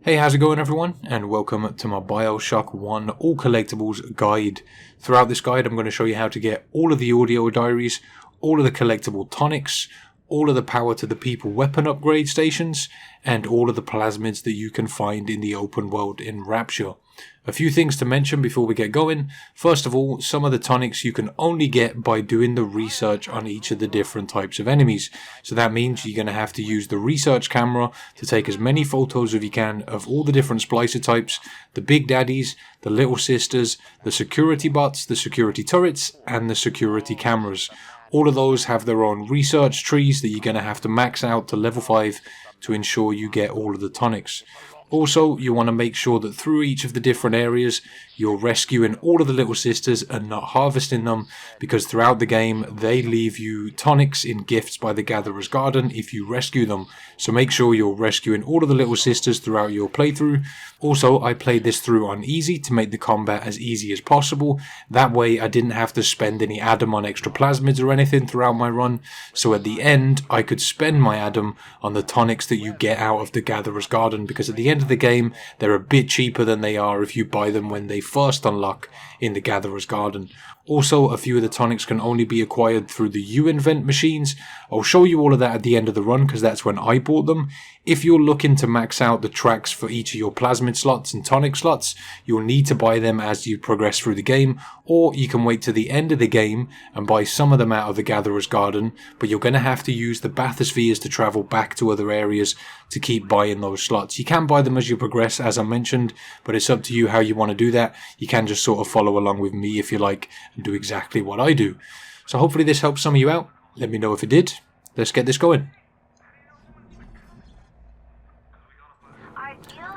Hey, how's it going everyone? And welcome to my Bioshock 1 All Collectibles guide. Throughout this guide I'm going to show you how to get all of the audio diaries, all of the collectible tonics, all of the power to the people weapon upgrade stations, and all of the plasmids that you can find in the open world in Rapture. A few things to mention before we get going. First of all, some of the tonics you can only get by doing the research on each of the different types of enemies. So that means you're going to have to use the research camera to take as many photos as you can of all the different splicer types, the big daddies, the little sisters, the security bots, the security turrets, and the security cameras. All of those have their own research trees that you're going to have to max out to level 5 to ensure you get all of the tonics. Also, you want to make sure that through each of the different areas, you're rescuing all of the little sisters and not harvesting them, because throughout the game, they leave you tonics in gifts by the Gatherer's Garden if you rescue them. So make sure you're rescuing all of the little sisters throughout your playthrough. Also, I played this through on easy to make the combat as easy as possible. That way, I didn't have to spend any Adam on extra plasmids or anything throughout my run. So at the end, I could spend my Adam on the tonics that you get out of the Gatherer's Garden, because at the end of the game, they're a bit cheaper than they are if you buy them when they first unlock in the Gatherer's Garden. Also, a few of the tonics can only be acquired through the U-Invent machines. I'll show you all of that at the end of the run because that's when I bought them. If you're looking to max out the tracks for each of your plasmid slots and tonic slots, you'll need to buy them as you progress through the game, or you can wait to the end of the game and buy some of them out of the Gatherer's Garden, but you're going to have to use the bathyspheres to travel back to other areas to keep buying those slots. You can buy them as you progress, as I mentioned, but it's up to you how you want to do that. You can just sort of follow along with me if you like and do exactly what I do. So hopefully this helps some of you out. Let me know if it did. Let's get this going.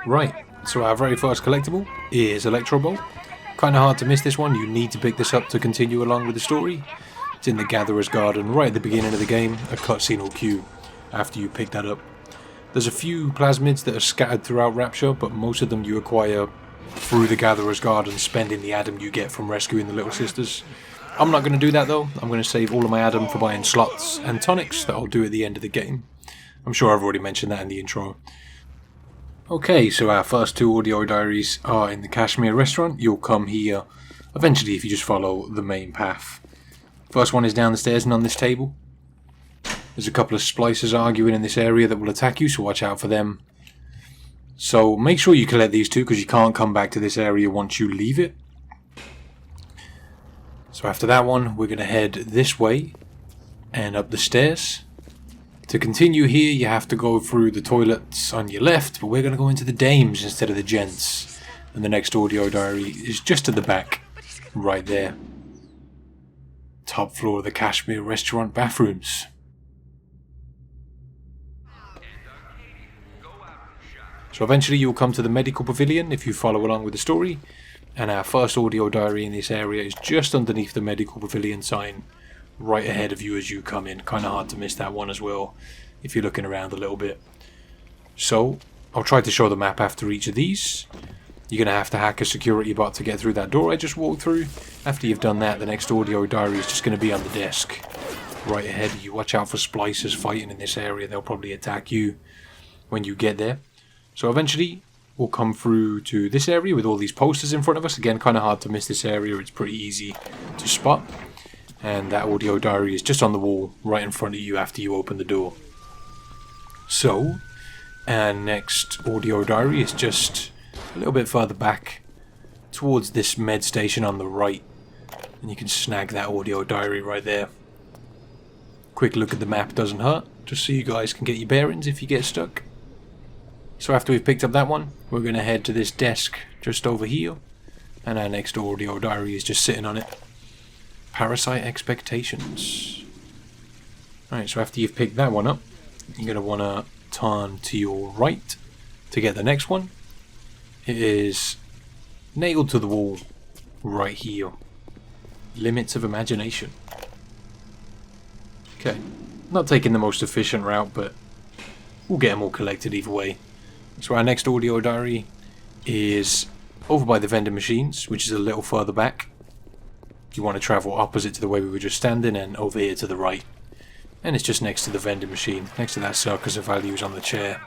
Right, so our very first collectible is Electro Bolt. Kind of hard to miss this one. You need to pick this up to continue along with the story. It's in the Gatherer's Garden right at the beginning of the game. A cutscene will cue after you pick that up. There's a few plasmids that are scattered throughout Rapture, but most of them you acquire through the Gatherer's Garden, spending the Adam you get from rescuing the little sisters. I'm not going to do that though. I'm going to save all of my Adam for buying slots and tonics that I'll do at the end of the game. I'm sure I've already mentioned that in the intro. Okay, so our first two audio diaries are in the Kashmir restaurant. You'll come here eventually if you just follow the main path. First one is down the stairs and on this table. There's a couple of splicers arguing in this area that will attack you, so watch out for them. So make sure you collect these two because you can't come back to this area once you leave it. So after that one, we're going to head this way and up the stairs. To continue here, you have to go through the toilets on your left, but we're going to go into the dames instead of the gents. And the next audio diary is just at the back, right there. Top floor of the Kashmir restaurant bathrooms. So eventually you'll come to the medical pavilion if you follow along with the story. And our first audio diary in this area is just underneath the medical pavilion sign, right ahead of you as you come in. Kind of hard to miss that one as well if you're looking around a little bit. So I'll try to show the map after each of these. You're going to have to hack a security bot to get through that door I just walked through. After you've done that, the next audio diary is just going to be on the desk right ahead of you. Watch out for splicers fighting in this area. They'll probably attack you when you get there. So eventually we'll come through to this area with all these posters in front of us. Again, kind of hard to miss this area. It's pretty easy to spot. And that audio diary is just on the wall right in front of you after you open the door. So, our next audio diary is just a little bit further back towards this med station on the right. And you can snag that audio diary right there. Quick look at the map doesn't hurt, just so you guys can get your bearings if you get stuck. So after we've picked up that one, we're going to head to this desk just over here. And our next audio diary is just sitting on it. Parasite Expectations. Alright, so after you've picked that one up, you're going to want to turn to your right to get the next one. It is nailed to the wall right here. Limits of Imagination. Okay, not taking the most efficient route, but we'll get them all collected either way. So our next audio diary is over by the vending machines, which is a little further back. You want to travel opposite to the way we were just standing, and over here to the right. And it's just next to the vending machine, next to that circus of values on the chair.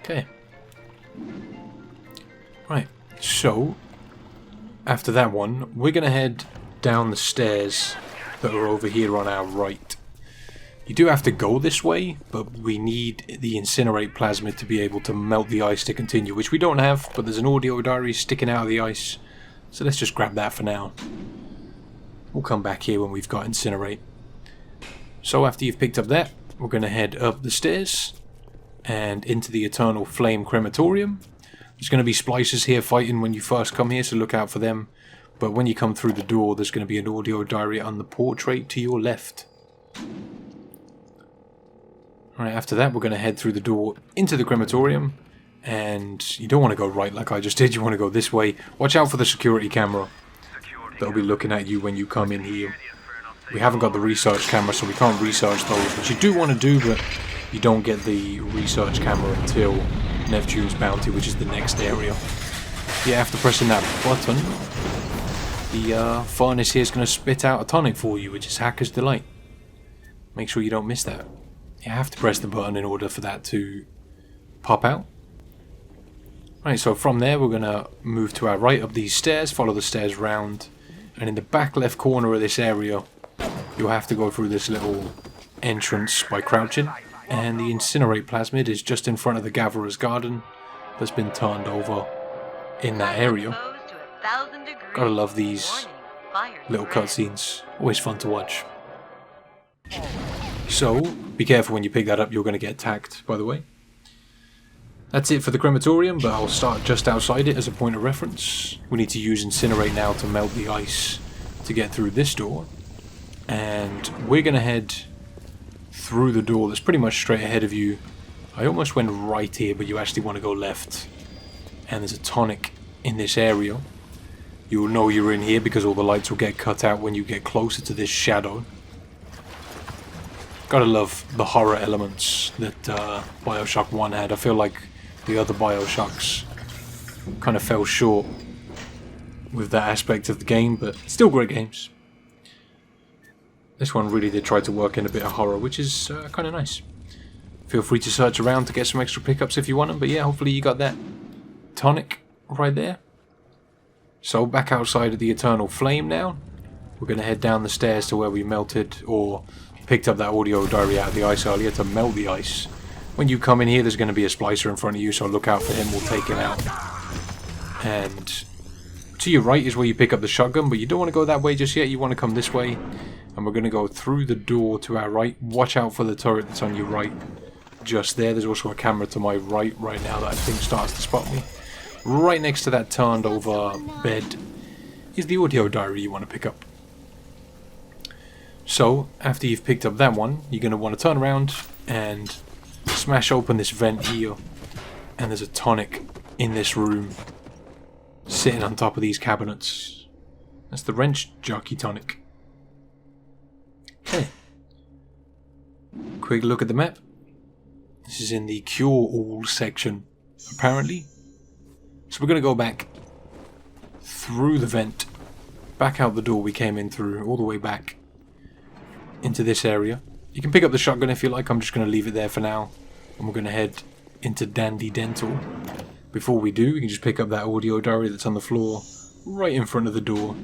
Okay. Right, so after that one, we're going to head down the stairs that are over here on our right. You do have to go this way, but we need the Incinerate Plasmid to be able to melt the ice to continue, which we don't have, but there's an audio diary sticking out of the ice, so let's just grab that for now. We'll come back here when we've got Incinerate. So after you've picked up that, we're going to head up the stairs and into the Eternal Flame Crematorium. There's going to be splicers here fighting when you first come here, so look out for them. But when you come through the door, there's going to be an audio diary on the portrait to your left. Alright, after that we're going to head through the door into the crematorium, and you don't want to go right like I just did, you want to go this way. Watch out for the security camera. They'll be looking at you when you come in here. We haven't got the research camera, so we can't research those, which you do want to do, but you don't get the research camera until Neptune's Bounty, which is the next area. Yeah, after pressing that button, the furnace here is going to spit out a tonic for you, which is Hacker's Delight. Make sure you don't miss that. You have to press the button in order for that to pop out. Right, so from there we're going to move to our right up these stairs, follow the stairs round, and in the back left corner of this area you'll have to go through this little entrance by crouching, and the Incinerate Plasmid is just in front of the Gatherer's Garden that's been turned over in that area. Gotta love these little cutscenes, always fun to watch. So, be careful when you pick that up, you're going to get attacked, by the way. That's it for the crematorium, but I'll start just outside it as a point of reference. We need to use Incinerate now to melt the ice to get through this door. And we're going to head through the door that's pretty much straight ahead of you. I almost went right here, but you actually want to go left. And there's a tonic in this area. You'll know you're in here because all the lights will get cut out when you get closer to this shadow. Gotta love the horror elements that Bioshock 1 had. I feel like the other Bioshocks kind of fell short with that aspect of the game, but still great games. This one really did try to work in a bit of horror, which is kind of nice. Feel free to search around to get some extra pickups if you want them, but yeah, hopefully you got that tonic right there. So back outside of the Eternal Flame now. We're going to head down the stairs to where we melted or picked up that audio diary out of the ice earlier to melt the ice. When you come in here, there's going to be a splicer in front of you, so look out for him, we'll take him out. And to your right is where you pick up the shotgun, but you don't want to go that way just yet, you want to come this way. And we're going to go through the door to our right. Watch out for the turret that's on your right, just there. There's also a camera to my right now that I think starts to spot me. Right next to that turned over bed is the audio diary you want to pick up. So, after you've picked up that one, you're going to want to turn around and smash open this vent here. And there's a tonic in this room, sitting on top of these cabinets. That's the wrench jockey tonic. Okay. Quick look at the map. This is in the Cure All section, apparently. So we're going to go back through the vent, back out the door we came in through, all the way back into this area. You can pick up the shotgun if you like, I'm just going to leave it there for now. And we're going to head into Dandy Dental. Before we do, you can just pick up that audio diary that's on the floor, right in front of the door.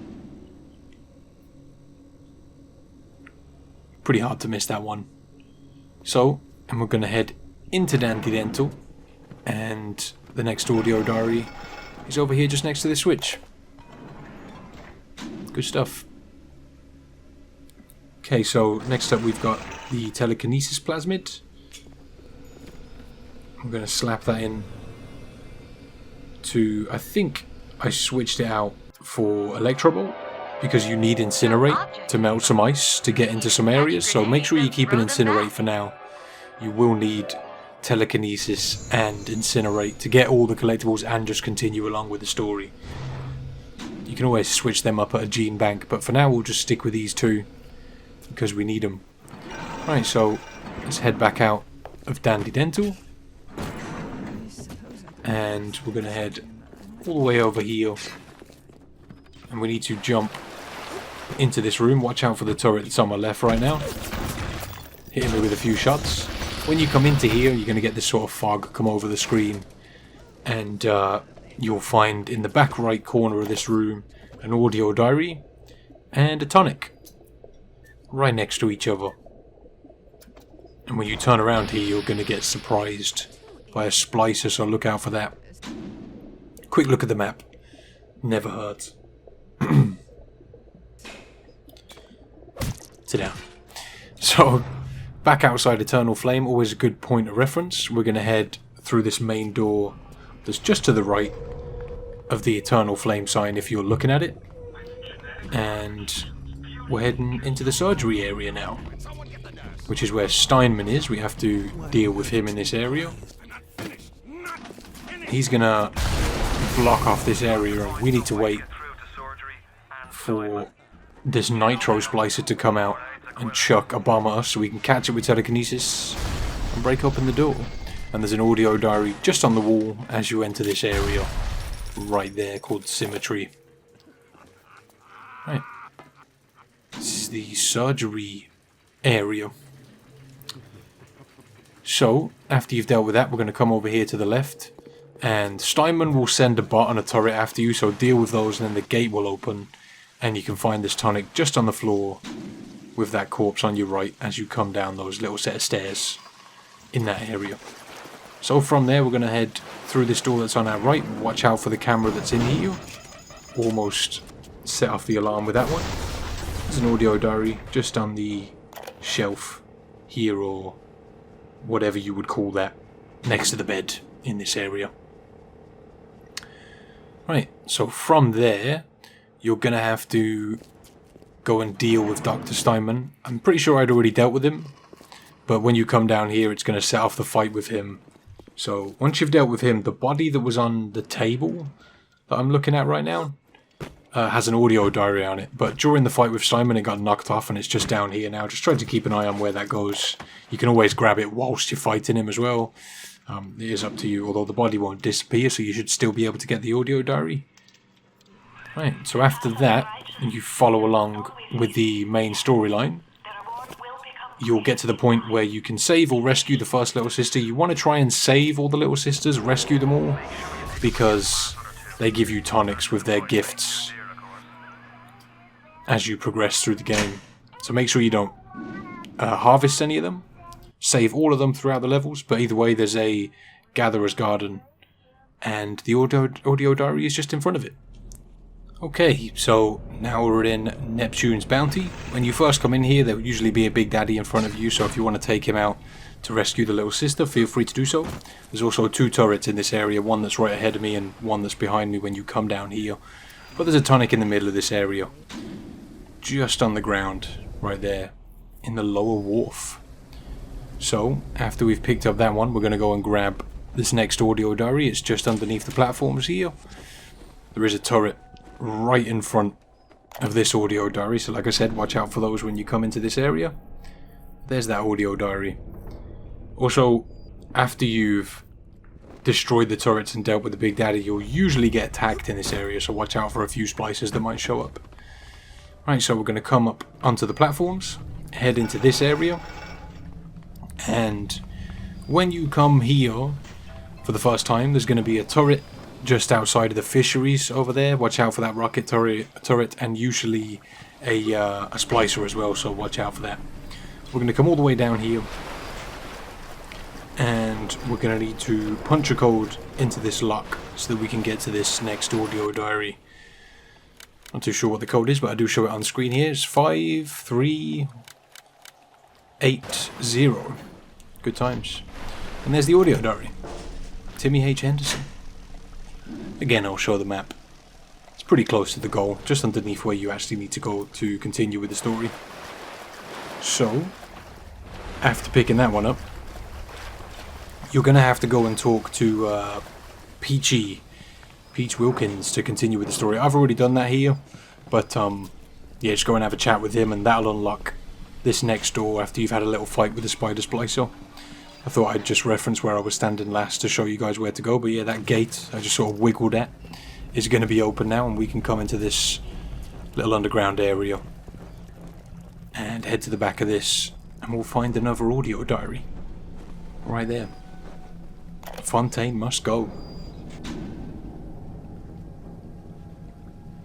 Pretty hard to miss that one. So, and we're going to head into Dandy Dental, and the next audio diary is over here just next to this switch. Good stuff. Okay, so next up we've got the telekinesis plasmid. I'm going to slap that in to, I think I switched it out for Electrobolt, because you need Incinerate to melt some ice to get into some areas, so make sure you keep an Incinerate for now. You will need telekinesis and Incinerate to get all the collectibles and just continue along with the story. You can always switch them up at a gene bank, but for now we'll just stick with these two because we need them. Right, so let's head back out of Dandy Dental, and we're going to head all the way over here, and we need to jump into this room. Watch out for the turret that's on my left right now, hitting me with a few shots. when you come into here, you're going to get this sort of fog come over the screen, and you'll find in the back right corner of this room an audio diary and a tonic right next to each other. And when you turn around here, you're going to get surprised by a splicer, so look out for that. Quick look at the map. Never hurts. Sit down. So, back outside Eternal Flame, always a good point of reference. We're going to head through this main door that's just to the right of the Eternal Flame sign if you're looking at it. And we're heading into the surgery area now, which is where Steinman is. We have to deal with him in this area. He's going to block off this area, and we need to wait for this nitro splicer to come out and chuck a bomb at us so we can catch it with telekinesis and break open the door. And there's an audio diary just on the wall as you enter this area right there called Symmetry. Right. This is the surgery area. So, after you've dealt with that, we're going to come over here to the left, and Steinman will send a bot and a turret after you, so deal with those, and then the gate will open, and you can find this tonic just on the floor with that corpse on your right as you come down those little set of stairs in that area. So from there, we're going to head through this door that's on our right. Watch out for the camera that's in here. Almost set off the alarm with that one. There's an audio diary just on the shelf here, or whatever you would call that, next to the bed in this area. Right, so from there, you're going to have to go and deal with Dr. Steinman. I'm pretty sure I'd already dealt with him, but when you come down here, it's going to set off the fight with him. So once you've dealt with him, the body that was on the table that I'm looking at right now has an audio diary on it, but during the fight with Steinman it got knocked off and it's just down here now. Just try to keep an eye on where that goes. You can always grab it whilst you're fighting him as well. It is up to you, although the body won't disappear, so you should still be able to get the audio diary. Right, so after that, you follow along with the main storyline. You'll get to the point where you can save or rescue the first little sister. You want to try and save all the little sisters, rescue them all, because they give you tonics with their gifts as you progress through the game. So make sure you don't harvest any of them. Save all of them throughout the levels, but either way there's a gatherer's garden and the audio diary is just in front of it. Okay, so now we're in Neptune's Bounty. When you first come in here, there will usually be a big daddy in front of you, so if you want to take him out to rescue the little sister, feel free to do so. There's also 2 turrets in this area, one that's right ahead of me and one that's behind me when you come down here. But there's a tonic in the middle of this area, just on the ground, right there, in the lower wharf. So, after we've picked up that one, we're going to go and grab this next audio diary. It's just underneath the platforms here. There is a turret right in front of this audio diary, so like I said, watch out for those when you come into this area. There's that audio diary. Also, after you've destroyed the turrets and dealt with the Big Daddy, you'll usually get attacked in this area, so watch out for a few splicers that might show up. Right, so we're going to come up onto the platforms, head into this area, and when you come here for the first time, there's going to be a turret just outside of the fisheries over there. Watch out for that rocket turret, and usually a splicer as well, so watch out for that. We're going to come all the way down here, and we're going to need to punch a code into this lock so that we can get to this next audio diary. Not too sure what the code is, but I do show it on screen here. It's 5380. Good times. And there's the audio diary. Timmy H. Henderson. Again, I'll show the map. It's pretty close to the goal, just underneath where you actually need to go to continue with the story. So, after picking that one up, you're going to have to go and talk to Peach Wilkins to continue with the story. I've already done that here, but yeah, just go and have a chat with him and that'll unlock this next door after you've had a little fight with the spider splicer. I thought I'd just reference where I was standing last to show you guys where to go, but yeah, that gate I just sort of wiggled at is going to be open now, and we can come into this little underground area and head to the back of this, and we'll find another audio diary. Right there. Fontaine must go.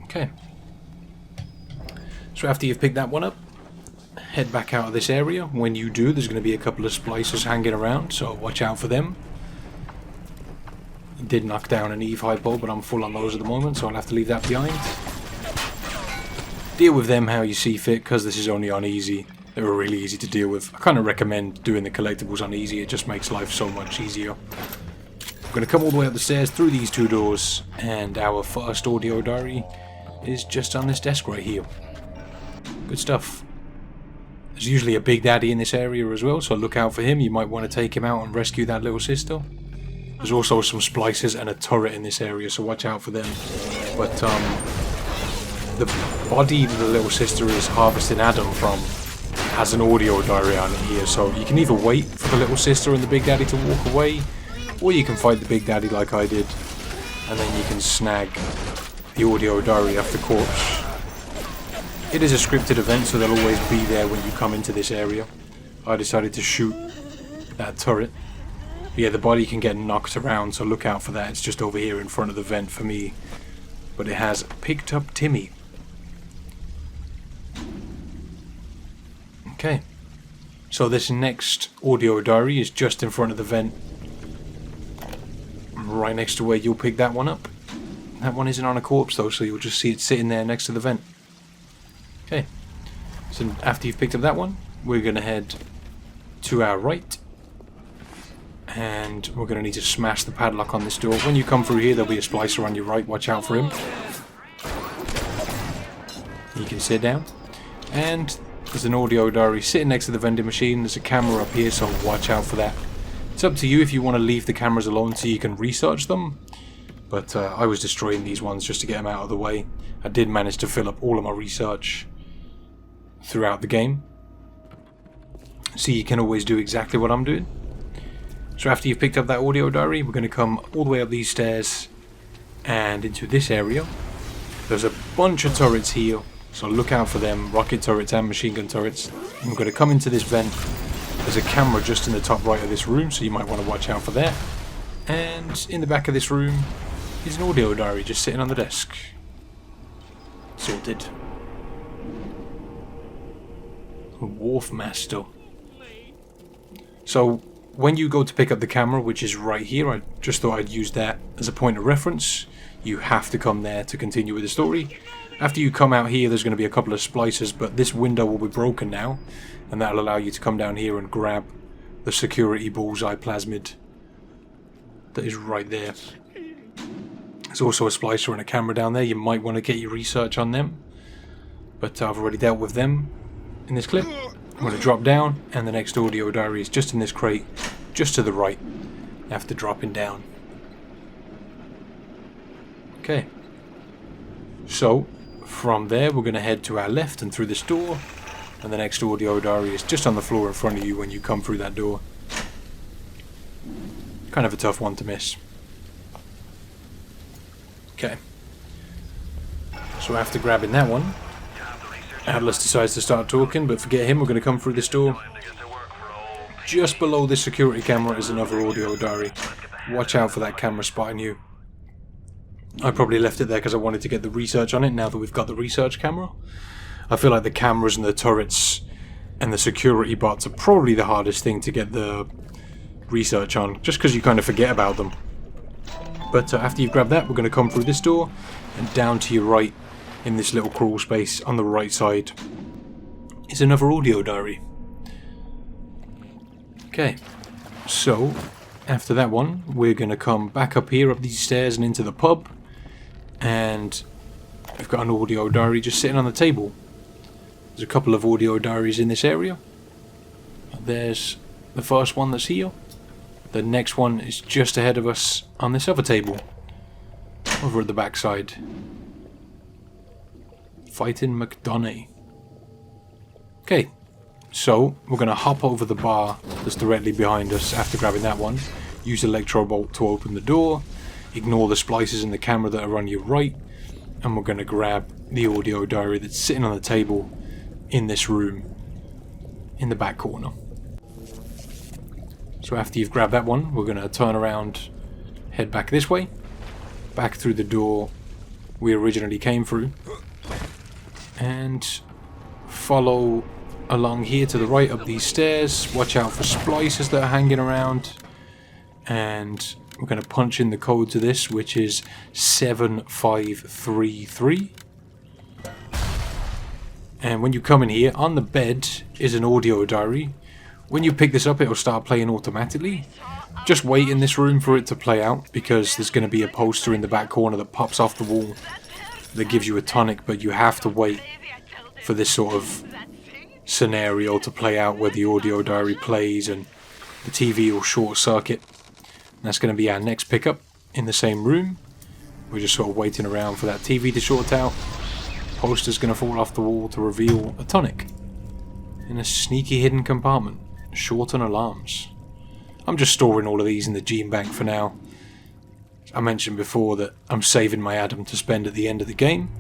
Okay. So after you've picked that one up, head back out of this area. When you do, there's going to be a couple of splicers hanging around, so watch out for them. I did knock down an Eve hypo, but I'm full on those at the moment, so I'll have to leave that behind. Deal with them how you see fit, because this is only on easy. They were really easy to deal with. I kind of recommend doing the collectibles on easy, it just makes life so much easier. I'm going to come all the way up the stairs through these two doors, and our first audio diary is just on this desk right here. Good stuff. There's usually a Big Daddy in this area as well, so look out for him. You might want to take him out and rescue that little sister. There's also some splicers and a turret in this area, so watch out for them. But the body that the little sister is harvesting Adam from has an audio diary on it here, so you can either wait for the little sister and the Big Daddy to walk away, or you can fight the Big Daddy like I did, and then you can snag the audio diary off the corpse. It is a scripted event, so they'll always be there when you come into this area. I decided to shoot that turret. But yeah, the body can get knocked around, so look out for that. It's just over here in front of the vent for me. But it has picked up Timmy. Okay. So this next audio diary is just in front of the vent. Right next to where you'll pick that one up. That one isn't on a corpse though, so you'll just see it sitting there next to the vent. Okay, so after you've picked up that one, we're going to head to our right, and we're going to need to smash the padlock on this door. When you come through here, there'll be a splicer on your right, watch out for him. You can sit down, and there's an audio diary sitting next to the vending machine. There's a camera up here, so watch out for that. It's up to you if you want to leave the cameras alone so you can research them, but I was destroying these ones just to get them out of the way. I did manage to fill up all of my research throughout the game, so you can always do exactly what I'm doing. So after you've picked up that audio diary, we're going to come all the way up these stairs and into this area. There's a bunch of turrets here, so look out for them, rocket turrets and machine gun turrets. And we're going to come into this vent. There's a camera just in the top right of this room, so you might want to watch out for that. And in the back of this room is an audio diary just sitting on the desk. Sorted. Wharf Master. So when you go to pick up the camera, which is right here, I just thought I'd use that as a point of reference. You have to come there to continue with the story. After you come out here, there's going to be a couple of splicers, but this window will be broken now, and that'll allow you to come down here and grab the security bullseye plasmid that is right there. There's also a splicer and a camera down there. You might want to get your research on them, but I've already dealt with them in this clip. I'm going to drop down, and the next audio diary is just in this crate, just to the right, after dropping down. Okay. So, from there we're going to head to our left and through this door, and the next audio diary is just on the floor in front of you when you come through that door. Kind of a tough one to miss. Okay. So after grabbing that one, Atlas decides to start talking, but forget him, we're going to come through this door. Just below this security camera is another audio diary. Watch out for that camera spotting you. I probably left it there because I wanted to get the research on it now that we've got the research camera. I feel like the cameras and the turrets and the security bots are probably the hardest thing to get the research on, just because you kind of forget about them. But after you've grabbed that, we're going to come through this door and down to your right in this little crawl space on the right side is another audio diary. Okay, so after that one, we're going to come back up here, up these stairs and into the pub, and I've got an audio diary just sitting on the table. There's a couple of audio diaries in this area. There's the first one that's here. The next one is just ahead of us on this other table, over at the back side. Fighting McDonough. Okay, so we're going to hop over the bar that's directly behind us after grabbing that one. Use Electro Bolt to open the door. Ignore the splices in the camera that are on your right. And we're going to grab the audio diary that's sitting on the table in this room in the back corner. So So after you've grabbed that one, we're going to turn around, head back this way, back through the door we originally came through, and follow along here to the right up these stairs. Watch out for splices that are hanging around, and we're going to punch in the code to this, which is 7533. And when you come in here, on the bed is an audio diary. When you pick this up, it'll start playing automatically. Just wait in this room for it to play out, because there's going to be a poster in the back corner that pops off the wall that gives you a tonic, but you have to wait for this sort of scenario to play out where the audio diary plays and the TV will short circuit. And that's going to be our next pickup in the same room. We're just sort of waiting around for that TV to short out. Poster's going to fall off the wall to reveal a tonic in a sneaky hidden compartment. Short on alarms. I'm just storing all of these in the gene bank for now. I mentioned before that I'm saving my Adam to spend at the end of the game.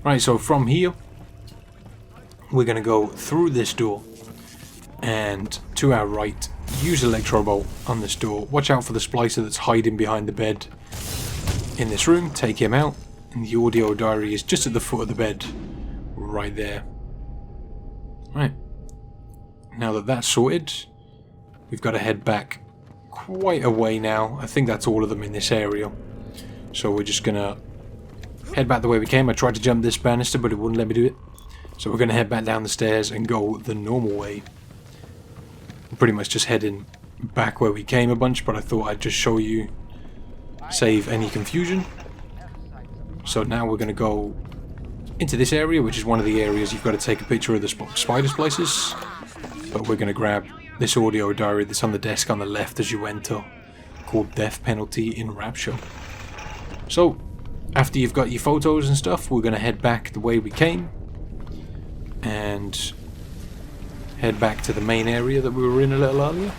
Right, so from here we're going to go through this door and to our right use electro bolt on this door. Watch out for the splicer that's hiding behind the bed in this room. Take him out, and the audio diary is just at the foot of the bed right there. Right, now that that's sorted, we've got to head back quite a way now. I think that's all of them in this area, so we're just gonna head back the way we came. I tried to jump this banister but it wouldn't let me do it, so we're gonna head back down the stairs and go the normal way. I'm pretty much just heading back where we came a bunch, but I thought I'd just show you, save any confusion. So now we're gonna go into this area, which is one of the areas you've got to take a picture of the spider splices, but we're gonna grab this audio diary that's on the desk on the left as you enter, called Death Penalty in Rapture. So after you've got your photos and stuff, we're going to head back the way we came and head back to the main area that we were in a little earlier.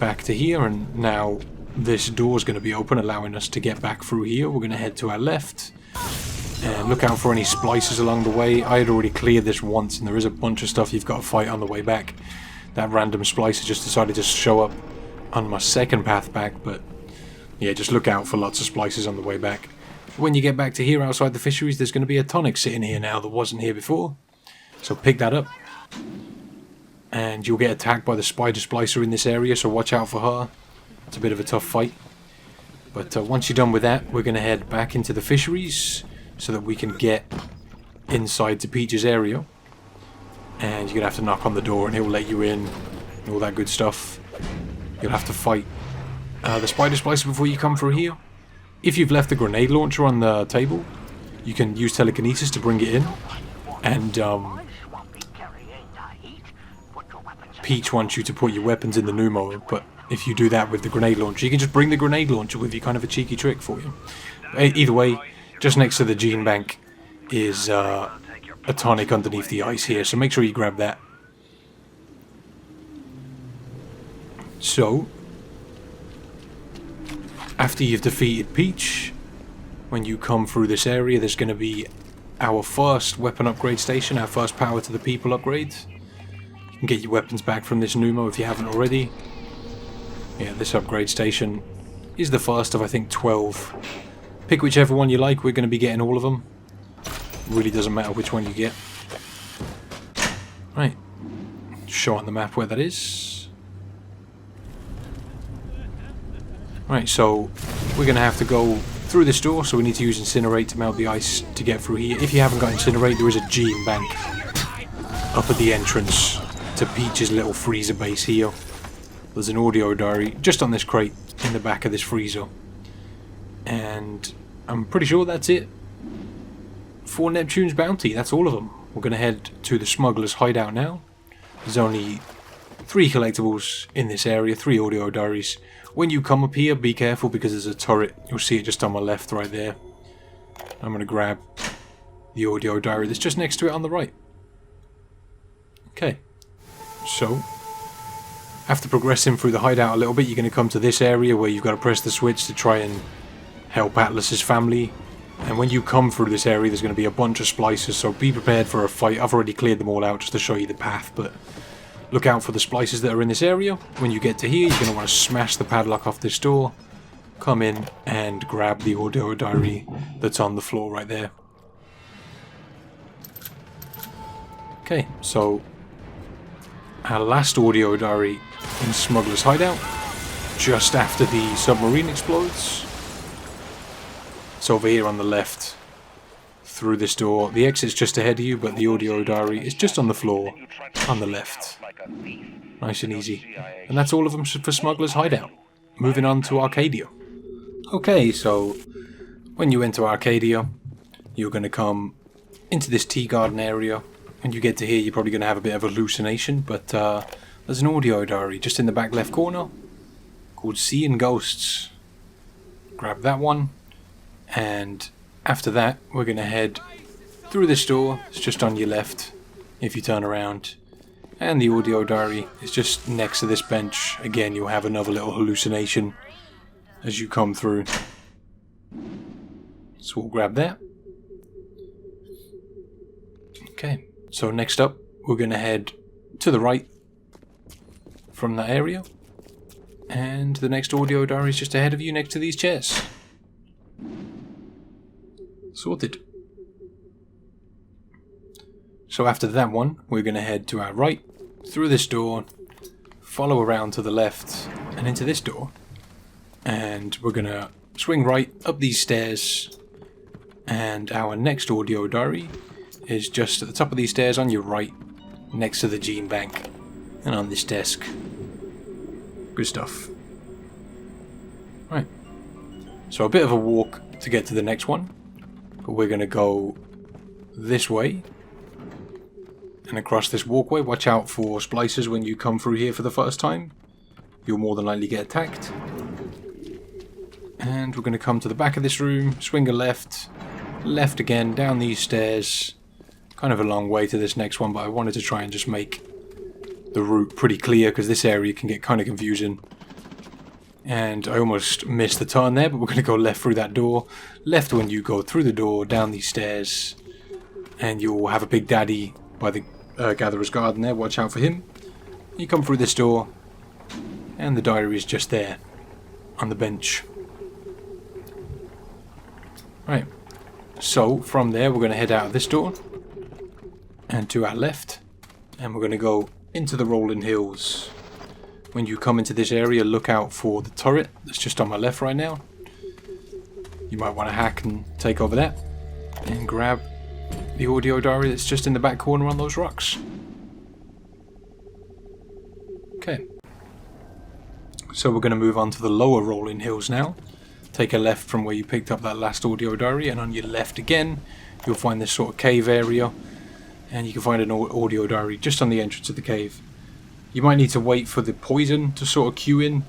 Back to here, and now this door's going to be open, allowing us to get back through here. We're going to head to our left and look out for any splices along the way. I had already cleared this once, and there is a bunch of stuff you've got to fight on the way back. That random splicer just decided to show up on my second path back, but yeah, just look out for lots of splices on the way back. When you get back to here outside the fisheries, there's going to be a tonic sitting here now that wasn't here before, so pick that up. And you'll get attacked by the spider splicer in this area, so watch out for her. It's a bit of a tough fight. But once you're done with that, we're going to head back into the fisheries so that we can get inside to Peach's area. And you're going to have to knock on the door and he'll let you in and all that good stuff. You'll have to fight the spider splicer before you come through here. If you've left the grenade launcher on the table, you can use telekinesis to bring it in. And Peach wants you to put your weapons in the new mode, but if you do that with the grenade launcher, you can just bring the grenade launcher with you, kind of a cheeky trick for you. Either way, just next to the gene bank is a tonic underneath the ice here, so make sure you grab that. So, after you've defeated Peach, when you come through this area, there's going to be our first weapon upgrade station, our first power to the people upgrade. You can get your weapons back from this Numo if you haven't already. Yeah, this upgrade station is the first of, I think, 12. Pick whichever one you like, we're going to be getting all of them. Really doesn't matter which one you get. Right, show on the map where that is. Right, so we're going to have to go through this door, so we need to use Incinerate to melt the ice to get through here. If you haven't got Incinerate, there is a gene bank up at the entrance to Peach's little freezer base here. There's an audio diary just on this crate in the back of this freezer. And I'm pretty sure that's it for Neptune's bounty. That's all of them. We're going to head to the smuggler's hideout now. There's only 3 collectibles in this area, 3 audio diaries. When you come up here, be careful because there's a turret. You'll see it just on my left right there. I'm going to grab the audio diary that's just next to it on the right. Okay, so after progressing through the hideout a little bit, you're going to come to this area where you've got to press the switch to try and help Atlas's family. And when you come through this area, there's going to be a bunch of splicers, so be prepared for a fight. I've already cleared them all out just to show you the path, but Look out for the splices that are in this area. When you get to here, you're going to want to smash the padlock off this door. Come in and grab the audio diary that's on the floor right there. Okay, so our last audio diary in Smuggler's Hideout, just after the submarine explodes. It's over here on the left, through this door. The exit's just ahead of you, but the audio diary is just on the floor, on the left. Nice and easy. And that's all of them for Smuggler's Hideout. Moving on to Arcadia. Okay, so when you enter Arcadia, you're going to come into this tea garden area. When you get to here, you're probably going to have a bit of a hallucination, but there's an audio diary just in the back left corner called Seeing Ghosts. Grab that one, and after that, we're going to head through this door. It's just on your left if you turn around. And the audio diary is just next to this bench. Again, you'll have another little hallucination as you come through. So we'll grab that. Okay, so next up, we're going to head to the right from that area. And the next audio diary is just ahead of you next to these chairs. Sorted. So after that one, we're going to head to our right, through this door, follow around to the left, and into this door. And we're going to swing right up these stairs, and our next audio diary is just at the top of these stairs on your right, next to the gene bank, and on this desk. Good stuff. Right. So a bit of a walk to get to the next one, but we're going to go this way and across this walkway. Watch out for splicers when you come through here for the first time. You'll more than likely get attacked. And we're going to come to the back of this room, swing a left, left again, down these stairs. Kind of a long way to this next one, but I wanted to try and just make the route pretty clear because this area can get kind of confusing. And I almost missed the turn there, but we're going to go left through that door. Left when you go through the door, down these stairs, and you'll have a Big Daddy by the Gatherer's Garden there. Watch out for him. You come through this door, and the diary is just there on the bench. Right, so from there we're going to head out of this door and to our left, and we're going to go into the rolling hills. When you come into this area, look out for the turret that's just on my left right now. You might want to hack and take over that and grab the audio diary that's just in the back corner on those rocks. Okay, so we're going to move on to the lower rolling hills now. Take a left from where you picked up that last audio diary, and on your left again you'll find this sort of cave area, and you can find an audio diary just on the entrance of the cave. You might need to wait for the poison to sort of queue in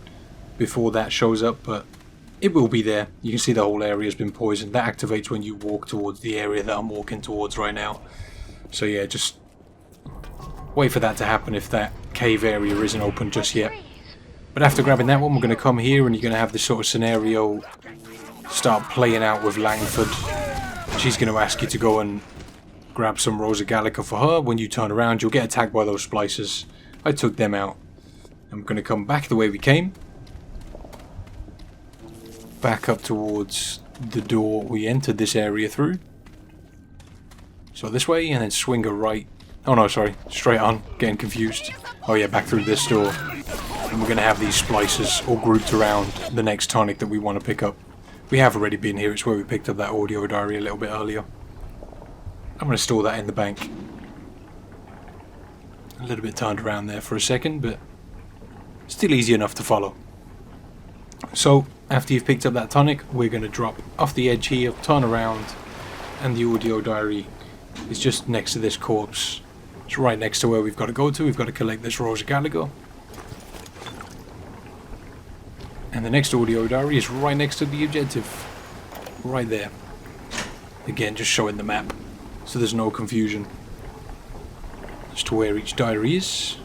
before that shows up, but it will be there. You can see the whole area has been poisoned. That activates when you walk towards the area that I'm walking towards right now. So yeah, just wait for that to happen if that cave area isn't open just yet. But after grabbing that one, we're going to come here and you're going to have this sort of scenario start playing out with Langford. She's going to ask you to go and grab some Rosa Gallica for her. When you turn around, you'll get attacked by those splicers. I took them out. I'm going to come back the way we came. Back up towards the door we entered this area through. So this way, and then swing a right. Oh no, sorry. Straight on. Getting confused. Oh yeah, back through this door. And we're going to have these splicers all grouped around the next tonic that we want to pick up. We have already been here. It's where we picked up that audio diary a little bit earlier. I'm going to store that in the bank. A little bit turned around there for a second, but still easy enough to follow. So, after you've picked up that tonic, we're going to drop off the edge here, turn around, and the audio diary is just next to this corpse. It's right next to where we've got to go to. We've got to collect this Rosa Gallica. And the next audio diary is right next to the objective. Right there. Again, just showing the map, so there's no confusion as to where each diary is.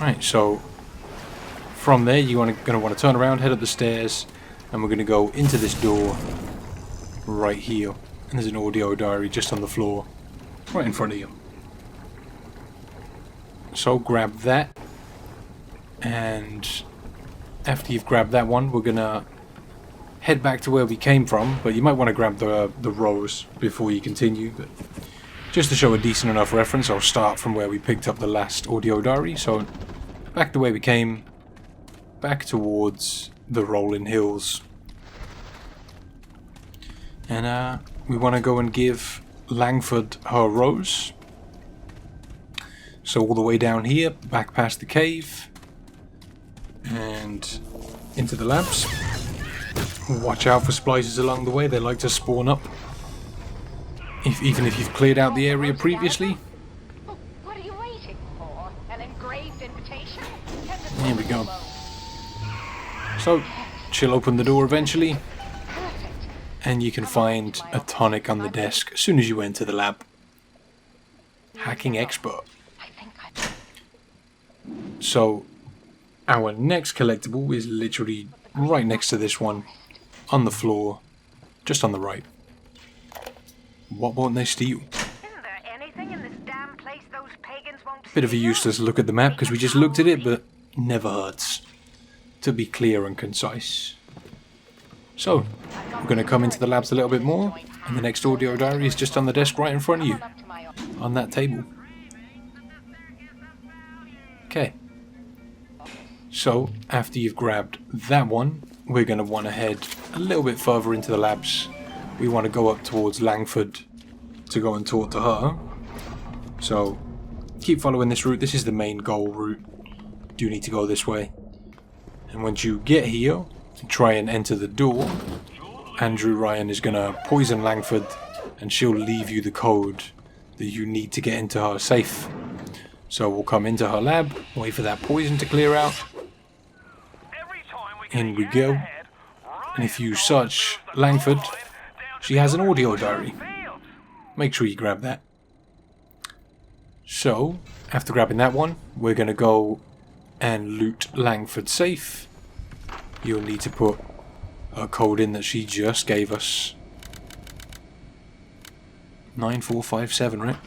Right, so from there you're going to want to turn around, head up the stairs, and we're going to go into this door right here. And there's an audio diary just on the floor, right in front of you. So grab that, and after you've grabbed that one, we're gonna head back to where we came from, but you might want to grab the rose before you continue. But just to show a decent enough reference, I'll start from where we picked up the last audio diary. So back the way we came, back towards the rolling hills. And we want to go and give Langford her rose. So all the way down here, back past the cave, and into the labs. Watch out for splices along the way, they like to spawn up. Even if you've cleared out the area previously. What are you waiting for? An engraved invitation? Here we go. So, she'll open the door eventually, and you can find a tonic on the desk as soon as you enter the lab. Hacking expert. So, our next collectible is literally right next to this one, on the floor, just on the right. What won't they steal? Isn't there anything in this damn place those pagans won't Bit of a useless look at the map because we just looked at it, but never hurts to be clear and concise. So, we're going to come into the labs a little bit more, and the next audio diary is just on the desk right in front of you, on that table. Okay. So, after you've grabbed that one, we're going to want to head a little bit further into the labs. We want to go up towards Langford to go and talk to her. So, keep following this route. This is the main goal route. Do need to go this way. And once you get here, try and enter the door. Andrew Ryan is going to poison Langford, and she'll leave you the code that you need to get into her safe. So we'll come into her lab, wait for that poison to clear out. In we go. And if you search Langford, she has an audio diary. Make sure you grab that. So, after grabbing that one, we're going to go and loot Langford's safe. You'll need to put a code in that she just gave us. 9457, right?